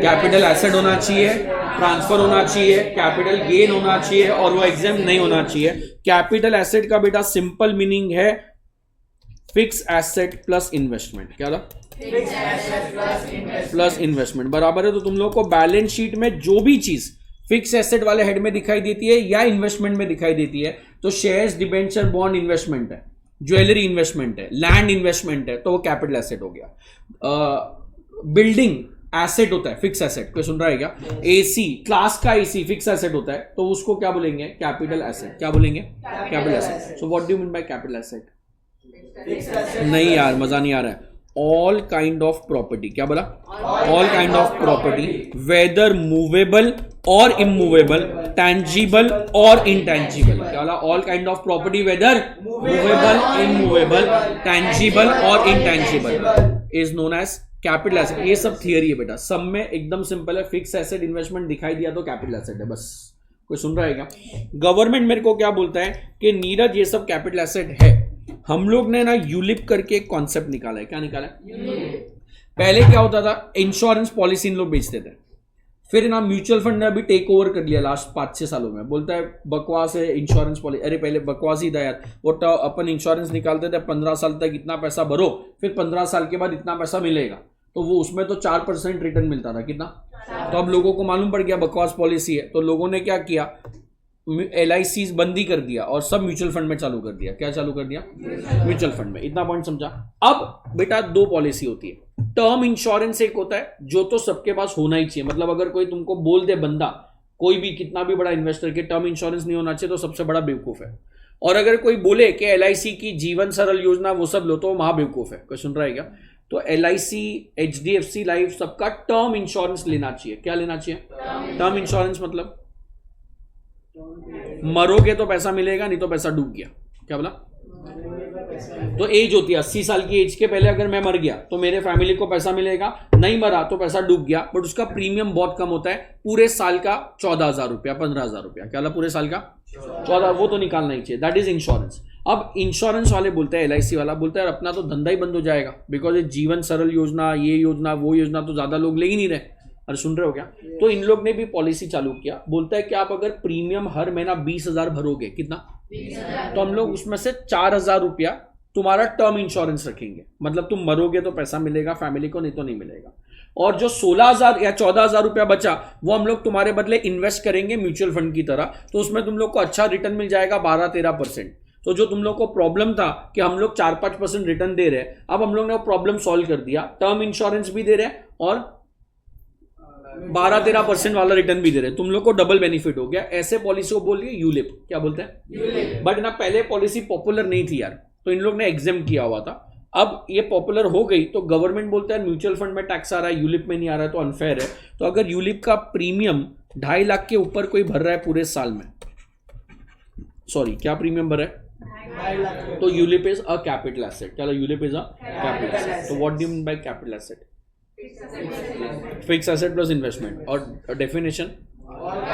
कैपिटल एसेट होना चाहिए, ट्रांसफर होना चाहिए, कैपिटल गेन होना चाहिए और वो एग्जेम्प्ट नहीं होना चाहिए। कैपिटल एसेट का बेटा सिंपल मीनिंग है फिक्स एसेट प्लस इन्वेस्टमेंट। क्या था? प्लस इन्वेस्टमेंट, बराबर है। तो तुम लोग को बैलेंस शीट में जो भी चीज फिक्स एसेट वाले हेड में दिखाई देती है या इन्वेस्टमेंट में दिखाई देती है, तो शेयर्स, डिबेंचर, बॉन्ड इन्वेस्टमेंट है, ज्वेलरी इन्वेस्टमेंट है, लैंड इन्वेस्टमेंट है, तो वो कैपिटल एसेट हो गया। बिल्डिंग एसेट होता है, फिक्स एसेट, कोई सुन रहा है क्या? एसी, क्लास का एसी फिक्स एसेट होता है, तो उसको क्या बोलेंगे? Capital asset. क्या बोलेंगे? Capital asset. So what do you mean by capital asset? नहीं यार, मजा नहीं आ रहा है। ऑल काइंड ऑफ प्रॉपर्टी, क्या बोला? All kind of property, whether movable और इमूवेबल, टैंजिबल और इनटैंजिबल। क्या बोला? All kind of property whether movable, immovable, tangible और intangible is known as capital asset. ये सब थियरी है बेटा, सब में एकदम सिंपल है। फिक्स एसेट, इन्वेस्टमेंट दिखाई दिया तो कैपिटल एसेट है, बस। कोई सुन रहा है क्या? गवर्नमेंट मेरे को क्या बोलता है कि नीरज ये सब कैपिटल एसेट है। हम लोग ने ना यूलिप करके एक कॉन्सेप्ट निकाला है। क्या निकाला है? पहले क्या होता था, इंश्योरेंस पॉलिसी इन लोग बेचते थे, फिर ना म्यूचुअल फंड ने अभी टेक ओवर कर लिया लास्ट 5-6 सालों में। बोलता है बकवास है इंश्योरेंस पॉलिसी। अरे पहले बकवास ही था यार, वो अपन इंश्योरेंस निकालते थे 15 साल तक इतना पैसा भरो, फिर 15 साल के बाद इतना पैसा मिलेगा, तो वो उसमें तो 4% रिटर्न मिलता था। कितना? तो अब लोगों को मालूम पड़ गया बकवास पॉलिसी है, तो लोगों ने क्या किया, LIC बंदी कर दिया और सब म्यूचुअल फंड में चालू कर दिया। क्या चालू कर दिया? म्यूचुअल फंड में। इतना पॉइंट समझा? अब बेटा 2 पॉलिसी होती है। टर्म इंश्योरेंस एक होता है जो तो सबके पास होना ही चाहिए, मतलब अगर कोई तुमको बोल दे बंदा, कोई भी कितना भी बड़ा इन्वेस्टर के टर्म इंश्योरेंस नहीं होना चाहिए, तो सबसे बड़ा बेवकूफ है। और अगर कोई बोले कि LIC की जीवन सरल योजना वो सब लो, तो महाबेवकूफ है। कोई सुन रहा है क्या? तो LIC, HDFC लाइफ सबका टर्म इंश्योरेंस लेना चाहिए। क्या लेना चाहिए? टर्म इंश्योरेंस मतलब मरोगे तो पैसा मिलेगा, नहीं तो पैसा डूब गया। क्या बोला? तो एज होती है 80 साल की एज के पहले अगर मैं मर गया तो मेरे फैमिली को पैसा मिलेगा, नहीं मरा तो पैसा डूब गया, बट उसका प्रीमियम बहुत कम होता है, पूरे साल का 14,000 रुपया, 15,000 रुपया। क्या बोला? पूरे साल का 14, वो तो निकालना ही चाहिए, दैट इज इंश्योरेंस। अब इंश्योरेंस वाले बोलते हैं, LIC वाला बोलता है अपना तो धंधा ही बंद हो जाएगा, बिकॉज ये जीवन सरल योजना, ये योजना, वो योजना तो ज्यादा लोग ले ही नहीं रहे। अरे सुन रहे हो क्या? तो इन लोग ने भी पॉलिसी चालू किया, बोलता है कि आप अगर प्रीमियम हर महीना 20,000 भरोगे, कितना? तो हम लोग उसमें से 4,000 रुपया तुम्हारा टर्म इंश्योरेंस रखेंगे, मतलब तुम मरोगे तो पैसा मिलेगा फैमिली को, नहीं तो नहीं मिलेगा। और जो 16,000 या 14,000 रुपया बचा वो हम लोग तुम्हारे बदले इन्वेस्ट करेंगे म्यूचुअल फंड की तरह, तो उसमें तुम लोग को अच्छा रिटर्न मिल जाएगा 12-13%। तो जो तुम लोग को प्रॉब्लम था कि हम लोग 4-5% रिटर्न दे रहे हैं, अब हम लोग ने वो प्रॉब्लम सॉल्व कर दिया, टर्म इंश्योरेंस भी दे रहे हैं और 12-13% वाला रिटर्न भी दे रहे हैं, तुम लोग को डबल बेनिफिट हो गया। ऐसे पॉलिसी को बोलिए यूलिप। क्या बोलते हैं? बट ना पहले पॉलिसी पॉपुलर नहीं थी यार, तो इन लोग ने एग्जाम किया हुआ था। अब ये पॉपुलर हो गई तो गवर्नमेंट बोलता है म्यूचुअल फंड में टैक्स आ रहा है, यूलिप में नहीं आ रहा है, तो अनफेयर है। तो अगर यूलिप का प्रीमियम 2.5 लाख के ऊपर कोई भर रहा है पूरे साल में, सॉरी क्या प्रीमियम भर रहा है, तो ULIP is a capital asset. क्या? ULIP is a capital asset. तो what do you mean by capital asset? Fix asset plus investment. और definition,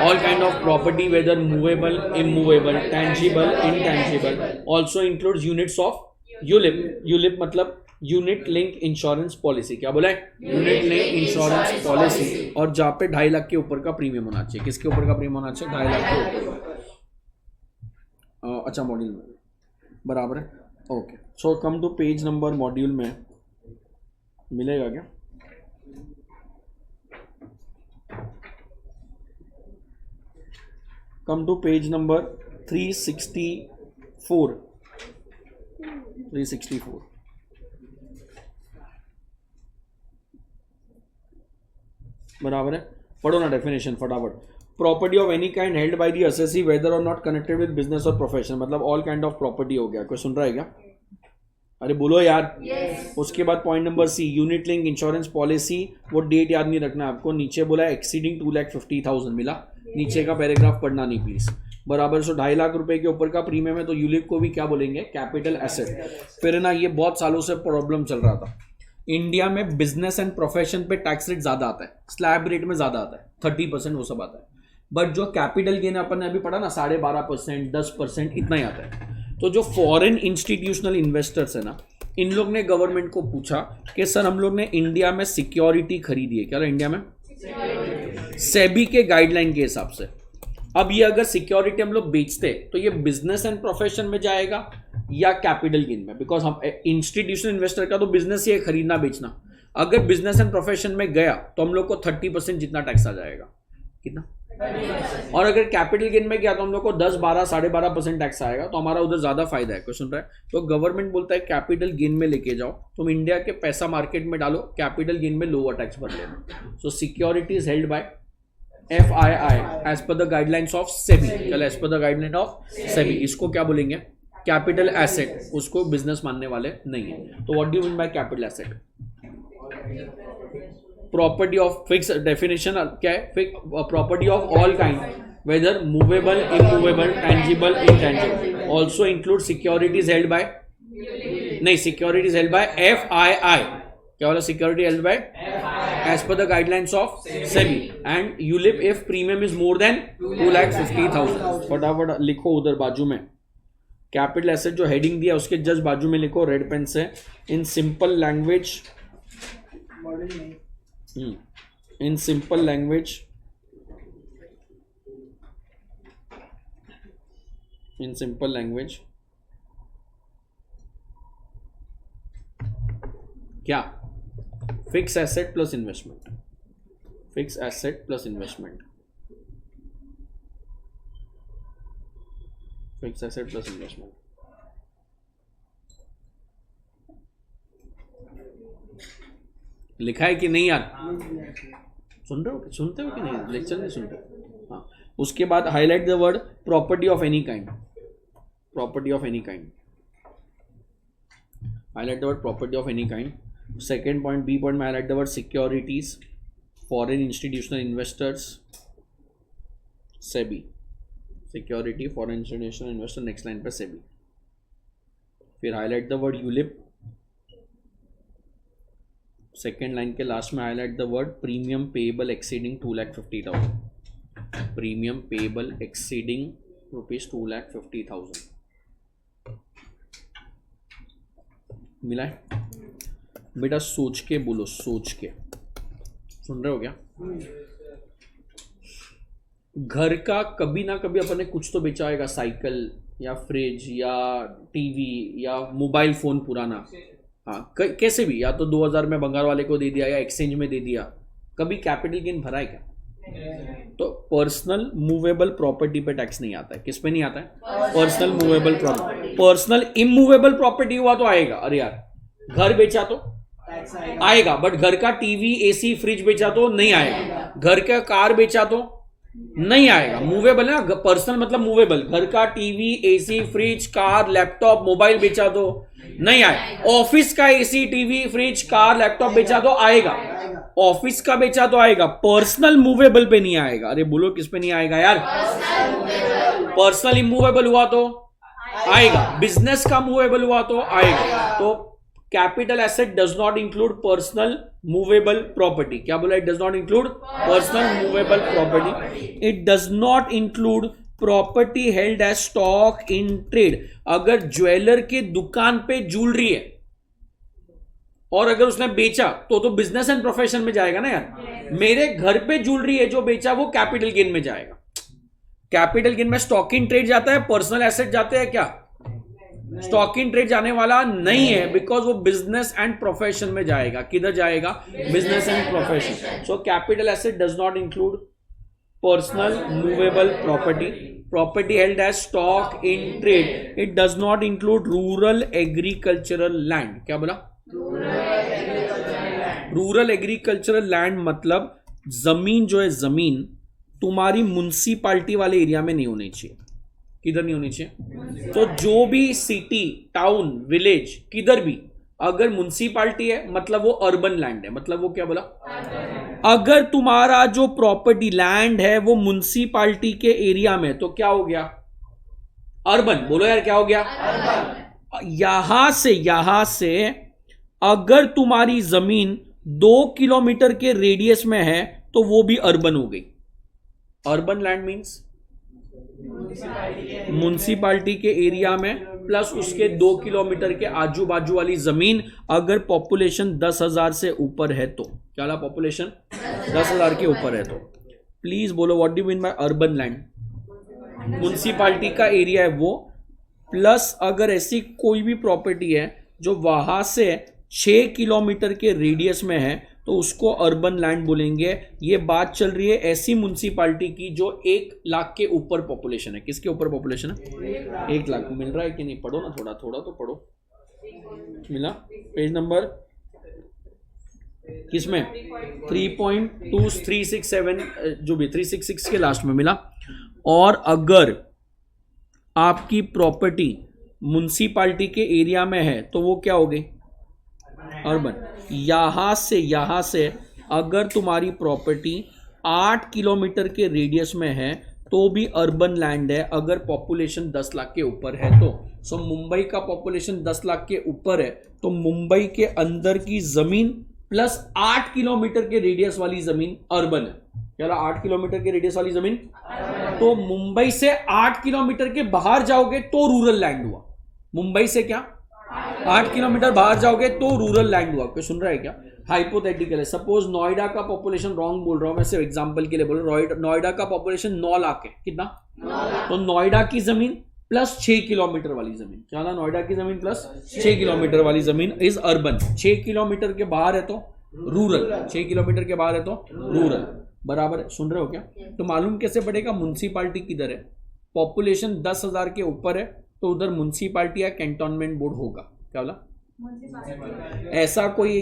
all kind of property whether movable, immovable, tangible, intangible, also includes units of ULIP। ULIP मतलब unit link insurance policy. क्या बोला है? Unit link insurance policy. और जहाँ पे 2.5 लाख के ऊपर का प्रीमियम होना चाहिए। किसके ऊपर का प्रीमियम होना चाहिए? 2.5 लाख के ऊपर। अच्छा मॉड्यूल में बराबर है, okay. So come to page number, module में मिलेगा क्या? Come to page number 364। बराबर है, पढ़ो ना डेफिनेशन फटाफट। Property of any kind held by the assessee whether or not connected with business or profession, मतलब ऑल काइंड ऑफ प्रॉपर्टी हो गया। कोई सुन रहा है क्या? अरे बोलो यार। उसके बाद point number C, unit link insurance policy, वो डेट याद नहीं रखना आपको, नीचे बोला एक्सीडिंग 2,50,000 मिला, नीचे का पैराग्राफ पढ़ना नहीं प्लीज। बराबर। सो 2.5 लाख रुपए के ऊपर का प्रीमियम है, तो यूलिप को भी क्या बोलेंगे? Capital asset. फिर ना ये बहुत सालों से प्रॉब्लम चल रहा था, इंडिया में बिजनेस एंड प्रोफेशन पे टैक्स रेट ज्यादा आता है, स्लैब रेट में ज्यादा आता है, 30% वो सब आता है, बट जो कैपिटल गेन अपन ने अभी पढ़ा ना 12.5%, 10% इतना ही आता है। तो जो फॉरेन इंस्टीट्यूशनल इन्वेस्टर्स है ना, इन लोग ने गवर्नमेंट को पूछा कि सर हम लोग ने इंडिया में सिक्योरिटी खरीदी है, क्या इंडिया में सेबी के गाइडलाइन के हिसाब से। अब ये अगर सिक्योरिटी हम लोग बेचते तो ये बिजनेस एंड प्रोफेशन में जाएगा या कैपिटल गेन में, बिकॉज हम इंस्टीट्यूशनल इन्वेस्टर का तो बिजनेस ही है खरीदना बेचना। अगर बिजनेस एंड प्रोफेशन में गया तो हम लोग को 30% जितना टैक्स आ जाएगा। कितना? और अगर कैपिटल गेन में गया तो हम लोग को 10, 12, 12.5% टैक्स आएगा, तो हमारा उधर ज्यादा फायदा है। क्यों सुन रहा है? तो गवर्नमेंट बोलता है कैपिटल गेन में लेके जाओ, तुम इंडिया के पैसा मार्केट में डालो, कैपिटल गेन में लोअर टैक्स भर लेना। So security is held by FII as per the guidelines of SEBI. चलो as per the guideline of SEBI, इसको क्या बोलेंगे? Capital asset. उसको बिजनेस मानने वाले नहीं है। तो what do you mean by capital asset? Property of, fix definition क्या है? Property of all kind whether movable, immovable, tangible, intangible, also include securities held by, नहीं सिक्योरिटीज हेल्ड बाय FII। क्या वाला? Security held by as per the guidelines of SEBI and ULIP if premium is more than 2,50,000। फटाफट लिखो उधर बाजू में capital asset जो heading दिया उसके जस्ट बाजू में लिखो रेड पेन से, in simple language, in simple language, क्या? Fix asset plus investment, fix asset plus investment, fix asset plus investment. लिखा है कि नहीं यार? सुन रहे हो? सुनते हो कि नहीं? लेक्चर नहीं सुनते? हाँ। उसके बाद highlight the word property of any kind, property of any kind, highlight the word property of any kind. Second point, B point में highlight the word securities, foreign institutional investors, SEBI, security, foreign institutional investor, next line पे सेबी, फिर highlight the word ULIP, second line के last में highlight the word premium payable exceeding 2,50,000, premium payable exceeding ₹2,50,000 मिला है बेटा? सोच के बोलो, सोच के, सुन रहे हो क्या? घर का कभी ना कभी अपन ने कुछ तो बेचा होगा, साइकिल या फ्रिज या टीवी या मोबाइल फोन पुराना, हाँ कैसे भी, या तो 2000 में बंगाल वाले को दे दिया या एक्सचेंज में दे दिया, कभी कैपिटल गेन भरा है क्या? तो पर्सनल मूवेबल प्रॉपर्टी पे टैक्स नहीं आता है। किस पे नहीं आता है? Personal movable property. Personal immovable property हुआ तो आएगा। अरे यार घर बेचा तो आएगा, बट घर का टीवी एसी फ्रिज बेचा तो नहीं आएगा, घर का कार बेचा तो नहीं आएगा। मूवेबल है ना, पर्सनल मतलब मूवेबल, घर का TV AC fridge car laptop mobile बेचा तो नहीं आएगा। ऑफिस का AC TV fridge car laptop बेचा तो आएगा, ऑफिस का बेचा तो आएगा, पर्सनल मूवेबल पे नहीं आएगा। अरे बोलो किस पे नहीं आएगा यार? पर्सनल इमूवेबल हुआ तो आएगा, बिजनेस का मूवेबल हुआ तो आएगा। तो capital asset does not include personal movable property. क्या बोला? It does not include personal movable property. It does not include property held as stock in trade. अगर ज्वेलर के दुकान पे ज्वेलरी है और अगर उसने बेचा तो बिजनेस एंड प्रोफेशन में जाएगा ना यार। मेरे घर पे ज्वेलरी है, जो बेचा वो कैपिटल गेन में जाएगा। कैपिटल गेन में स्टॉक इन ट्रेड जाता है, पर्सनल एसेट जाते हैं क्या? स्टॉक इन ट्रेड जाने वाला नहीं है, बिकॉज वो बिजनेस एंड प्रोफेशन में जाएगा। किधर जाएगा? Business and profession. So capital asset does not include personal movable property, property held as stock in trade. It does not include rural agricultural land. क्या बोला? रूरल एग्रीकल्चरल लैंड मतलब जमीन जो है, जमीन तुम्हारी म्युनिसिपालिटी वाले एरिया में नहीं होनी चाहिए। किधर नहीं होनी चाहिए? तो जो भी सिटी टाउन विलेज किधर भी अगर म्युनिसिपालिटी है मतलब वो अर्बन लैंड है। मतलब वो क्या बोला? अगर तुम्हारा जो प्रॉपर्टी लैंड है वो म्युनिसिपालिटी के एरिया में तो क्या हो गया? अर्बन। बोलो यार क्या हो गया? यहां से अगर तुम्हारी जमीन 2 किलोमीटर के रेडियस में है तो वो भी अर्बन हो गई। अर्बन लैंड मींस म्युनिसिपालिटी के एरिया में प्लस उसके 2 किलोमीटर के आजू बाजू वाली जमीन अगर पॉपुलेशन 10,000 से ऊपर है तो। क्या ला? पॉपुलेशन 10,000 के ऊपर है तो। प्लीज बोलो what do mean by urban land? Municipality का एरिया है वो, प्लस अगर ऐसी कोई भी प्रॉपर्टी है जो वहां से 6 किलोमीटर के रेडियस में है तो उसको अर्बन लैंड बोलेंगे। ये बात चल रही है ऐसी म्युनिसिपालिटी की जो 1 लाख के ऊपर पॉपुलेशन है। किसके ऊपर पॉपुलेशन है? 1 लाख। मिल रहा है कि नहीं? पढ़ो ना, थोड़ा थोड़ा तो पढ़ो। मिला? पेज नंबर किसमें? 3.2367 जो भी 366 के लास्ट में मिला। और अगर आपकी प्रॉपर्टी म्युनिसिपालिटी के एरिया में है तो वो क्या हो गई? अर्बन। यहां से अगर तुम्हारी प्रॉपर्टी 8 किलोमीटर के रेडियस में है तो भी अर्बन लैंड है अगर पॉपुलेशन 10 लाख के ऊपर है तो। सो मुंबई का पॉपुलेशन 10 लाख के ऊपर है तो मुंबई के अंदर की जमीन प्लस 8 किलोमीटर के रेडियस वाली जमीन अर्बन है। क्या 8 किलोमीटर के रेडियस वाली जमीन? तो मुंबई से 8 किलोमीटर के बाहर जाओगे तो रूरल लैंड हुआ। मुंबई से क्या 8 किलोमीटर बाहर जाओगे तो रूरल लैंड हुआ। कोई सुन रहा है क्या? हाइपोथेटिकल है। सपोज नोएडा का पॉपुलेशन, रॉन्ग बोल रहा हूं मैं, सिर्फ एग्जांपल के लिए बोल रहा हूं, नोएडा का पॉपुलेशन 9 लाख है। कितना? तो नोएडा की जमीन प्लस 6 किलोमीटर वाली जमीन। क्या ना? नोएडा की जमीन प्लस 6 किलोमीटर वाली जमीन इज अर्बन। 6 किलोमीटर के बाहर है तो रूरल, 6 किलोमीटर के बाहर है तो रूरल। बराबर है? सुन रहे हो क्या? तो मालूम कैसे पड़ेगा म्युनिसिपालिटी किधर है? पॉपुलेशन 10,000 के ऊपर है तो उधर म्युनिसिपालिटी या कैंटोनमेंट बोर्ड होगा। क्या बोला? ऐसा कोई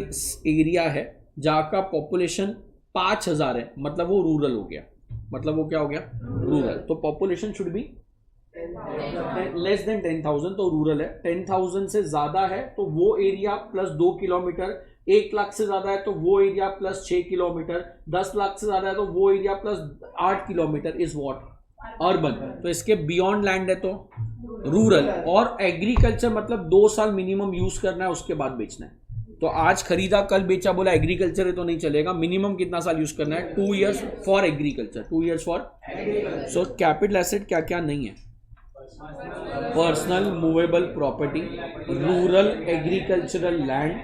एरिया है जहां का पॉपुलेशन 5,000 है मतलब वो रूरल हो गया। मतलब वो क्या हो गया? रूरल। तो population should be less than 10,000 तो रूरल है। 10,000 से ज्यादा है तो वो एरिया प्लस 2 किलोमीटर। 1 लाख से ज्यादा है तो वो एरिया प्लस 6 किलोमीटर। 10 लाख से ज्यादा है तो वो area plus 8 kilometre is what? Urban, तो इसके बियॉन्ड लैंड है तो रूरल, और एग्रीकल्चर मतलब 2 साल मिनिमम यूज करना है उसके बाद बेचना है। तो आज खरीदा कल बेचा बोला एग्रीकल्चर है तो नहीं चलेगा, मिनिमम कितना साल यूज करना है, 2 years for agriculture, 2 years for. So capital asset क्या क्या नहीं है, personal movable property, rural agricultural land,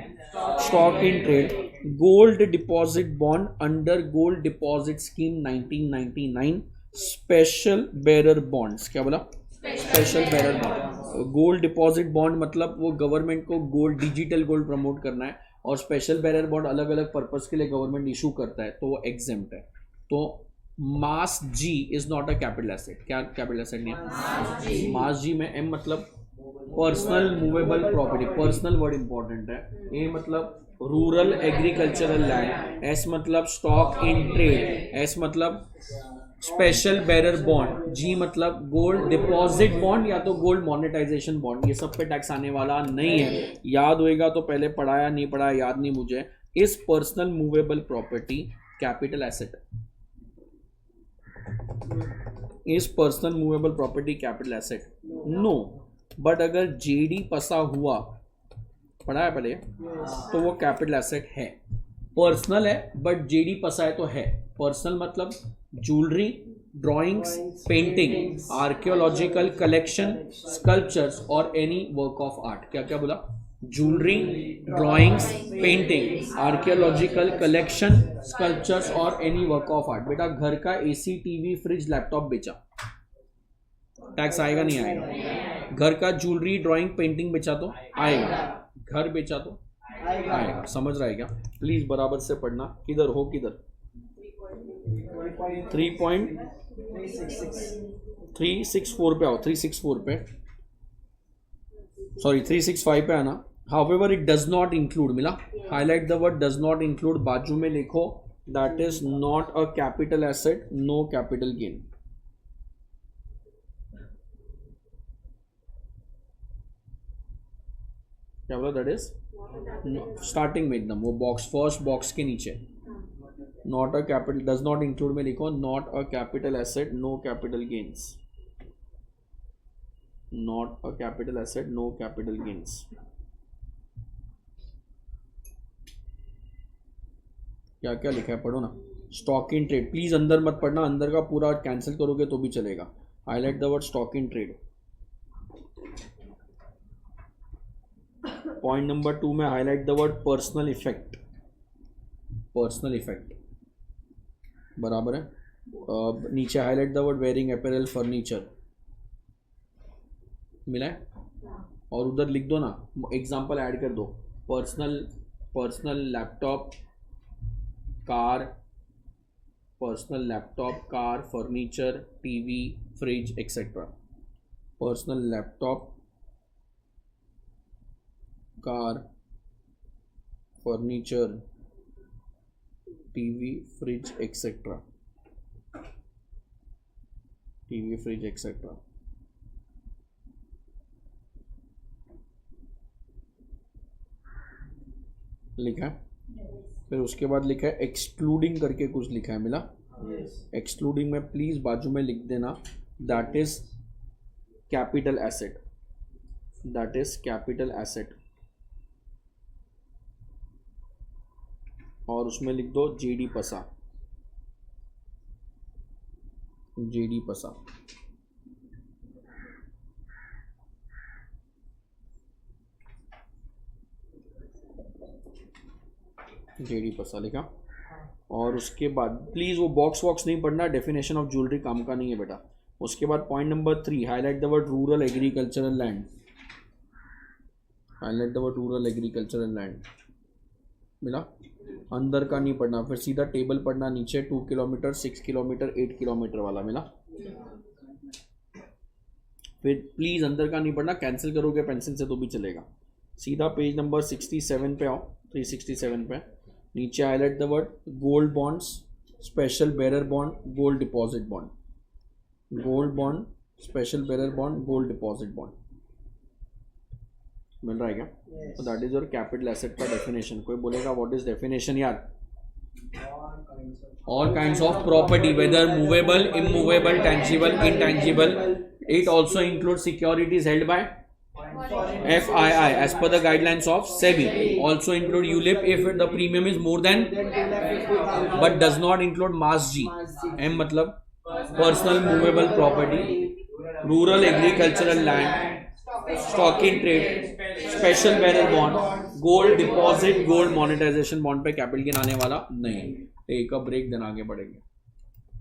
stock in trade, gold deposit bond under gold deposit scheme 1999, special bearer bonds, क्या बोला, special bearer bond. Gold deposit bond मतलब वो government को gold, digital gold promote करना है, और स्पेशल बेरर बॉन्ड अलग अलग पर्पस के लिए गवर्नमेंट इशू करता है, तो वो एग्जेम्प्ट है। तो MAS G is not a capital asset, क्या कैपिटल एसेट नहीं है, मास जी में एम मतलब personal movable property, personal word important है, ए मतलब रूरल एग्रीकल्चरल लैंड, एस मतलब स्टॉक इन ट्रेड, एस मतलब स्पेशल बेरर बॉन्ड, जी मतलब गोल्ड डिपॉजिट बॉन्ड या तो गोल्ड मोनेटाइजेशन बॉन्ड, ये सब पे टैक्स आने वाला नहीं है। याद होएगा तो पहले पढ़ाया नहीं पढ़ाया याद नहीं मुझे। इस personal movable property capital asset, इस personal movable property capital asset no, but अगर जेडी पसा हुआ, पढ़ा है पहले, तो वो कैपिटल एसेट है। पर्सनल है बट जेडी पसा है तो है। पर्सनल मतलब jewellery, drawings, painting, archaeological collection, sculptures और एनी वर्क ऑफ आर्ट, क्या क्या बोला, jewellery, drawings, painting, archaeological collection, sculptures और एनी वर्क ऑफ आर्ट। बेटा घर का एसी, टीवी, फ्रिज, लैपटॉप बेचा, टैक्स आएगा नहीं आएगा? घर का ज्वेलरी, ड्राइंग, पेंटिंग बेचा तो आएगा, घर बेचा तो आएगा। समझ रहा है क्या? प्लीज बराबर से पढ़ना। किधर हो, किधर 3.364 पे आओ, 364 पे, सॉरी 365 पे आना। However it does not include, मिला, highlight the word does not include, बाजू में लिखो that is not a capital asset, no capital gain. क्या बोला, दैट इज स्टार्टिंग में एकदम वो बॉक्स, फर्स्ट बॉक्स के नीचे not a capital, does not include में लिखो not a capital asset, no capital gains, not a capital asset, no capital gains. क्या क्या लिखा है पढ़ो ना। स्टॉक इन ट्रेड, प्लीज अंदर मत पढ़ना, अंदर का पूरा कैंसिल करोगे तो भी चलेगा। Highlight the word stock in trade. Point number 2 में highlight the word personal effect, personal effect बराबर है। नीचे highlight the word wearing apparel, furniture, मिला है? और उधर लिख दो ना, एग्जांपल ऐड कर दो, personal laptop, car, personal laptop, car, furniture, TV, fridge etcetera. Personal laptop, car, furniture, TV, fridge etcetera, TV, fridge etcetera. लिखा है? फिर उसके बाद लिखा है एक्सक्लूडिंग करके कुछ लिखा है, मिला? एक्सक्लूडिंग में प्लीज बाजू में लिख देना that is capital asset, that is capital asset, और उसमें लिख दो जेडी पसा, जेडी पसा। जेडी पसा लिखा। और उसके बाद प्लीज वो बॉक्स वॉक्स नहीं पढ़ना, डेफिनेशन ऑफ ज्वेलरी काम का नहीं है बेटा। उसके बाद point number 3 highlight the word rural agricultural land, highlight the word rural agricultural land, मिला? अंदर का नहीं पढ़ना, फिर सीधा टेबल पढ़ना नीचे, 2 किलोमीटर, 6 किलोमीटर, 8 किलोमीटर वाला, मिला? फिर प्लीज अंदर का नहीं पढ़ना, कैंसिल करोगे पेंसिल से तो भी चलेगा। सीधा पेज नंबर 67 पे आओ, 367 पे नीचे highlight the word gold bonds, special bearer bond, gold deposit bond, gold bond, special bearer bond, gold deposit bond. मिल रहा है क्या? तो that is your capital asset का डेफिनेशन। कोई बोलेगा व्हाट इज डेफिनेशन यार? all kinds of property, whether movable, immovable, tangible, intangible. It also includes securities held by FII as per the guidelines of SEBI. Also include ULIP if the premium is more than, but does not include Mass G. M मतलब personal movable property, rural agricultural land, stock in trade, special bearer bond, gold deposit, gold monetization bond पे capital gain आने वाला नहीं. एक break देना आगे बढ़ेंगे.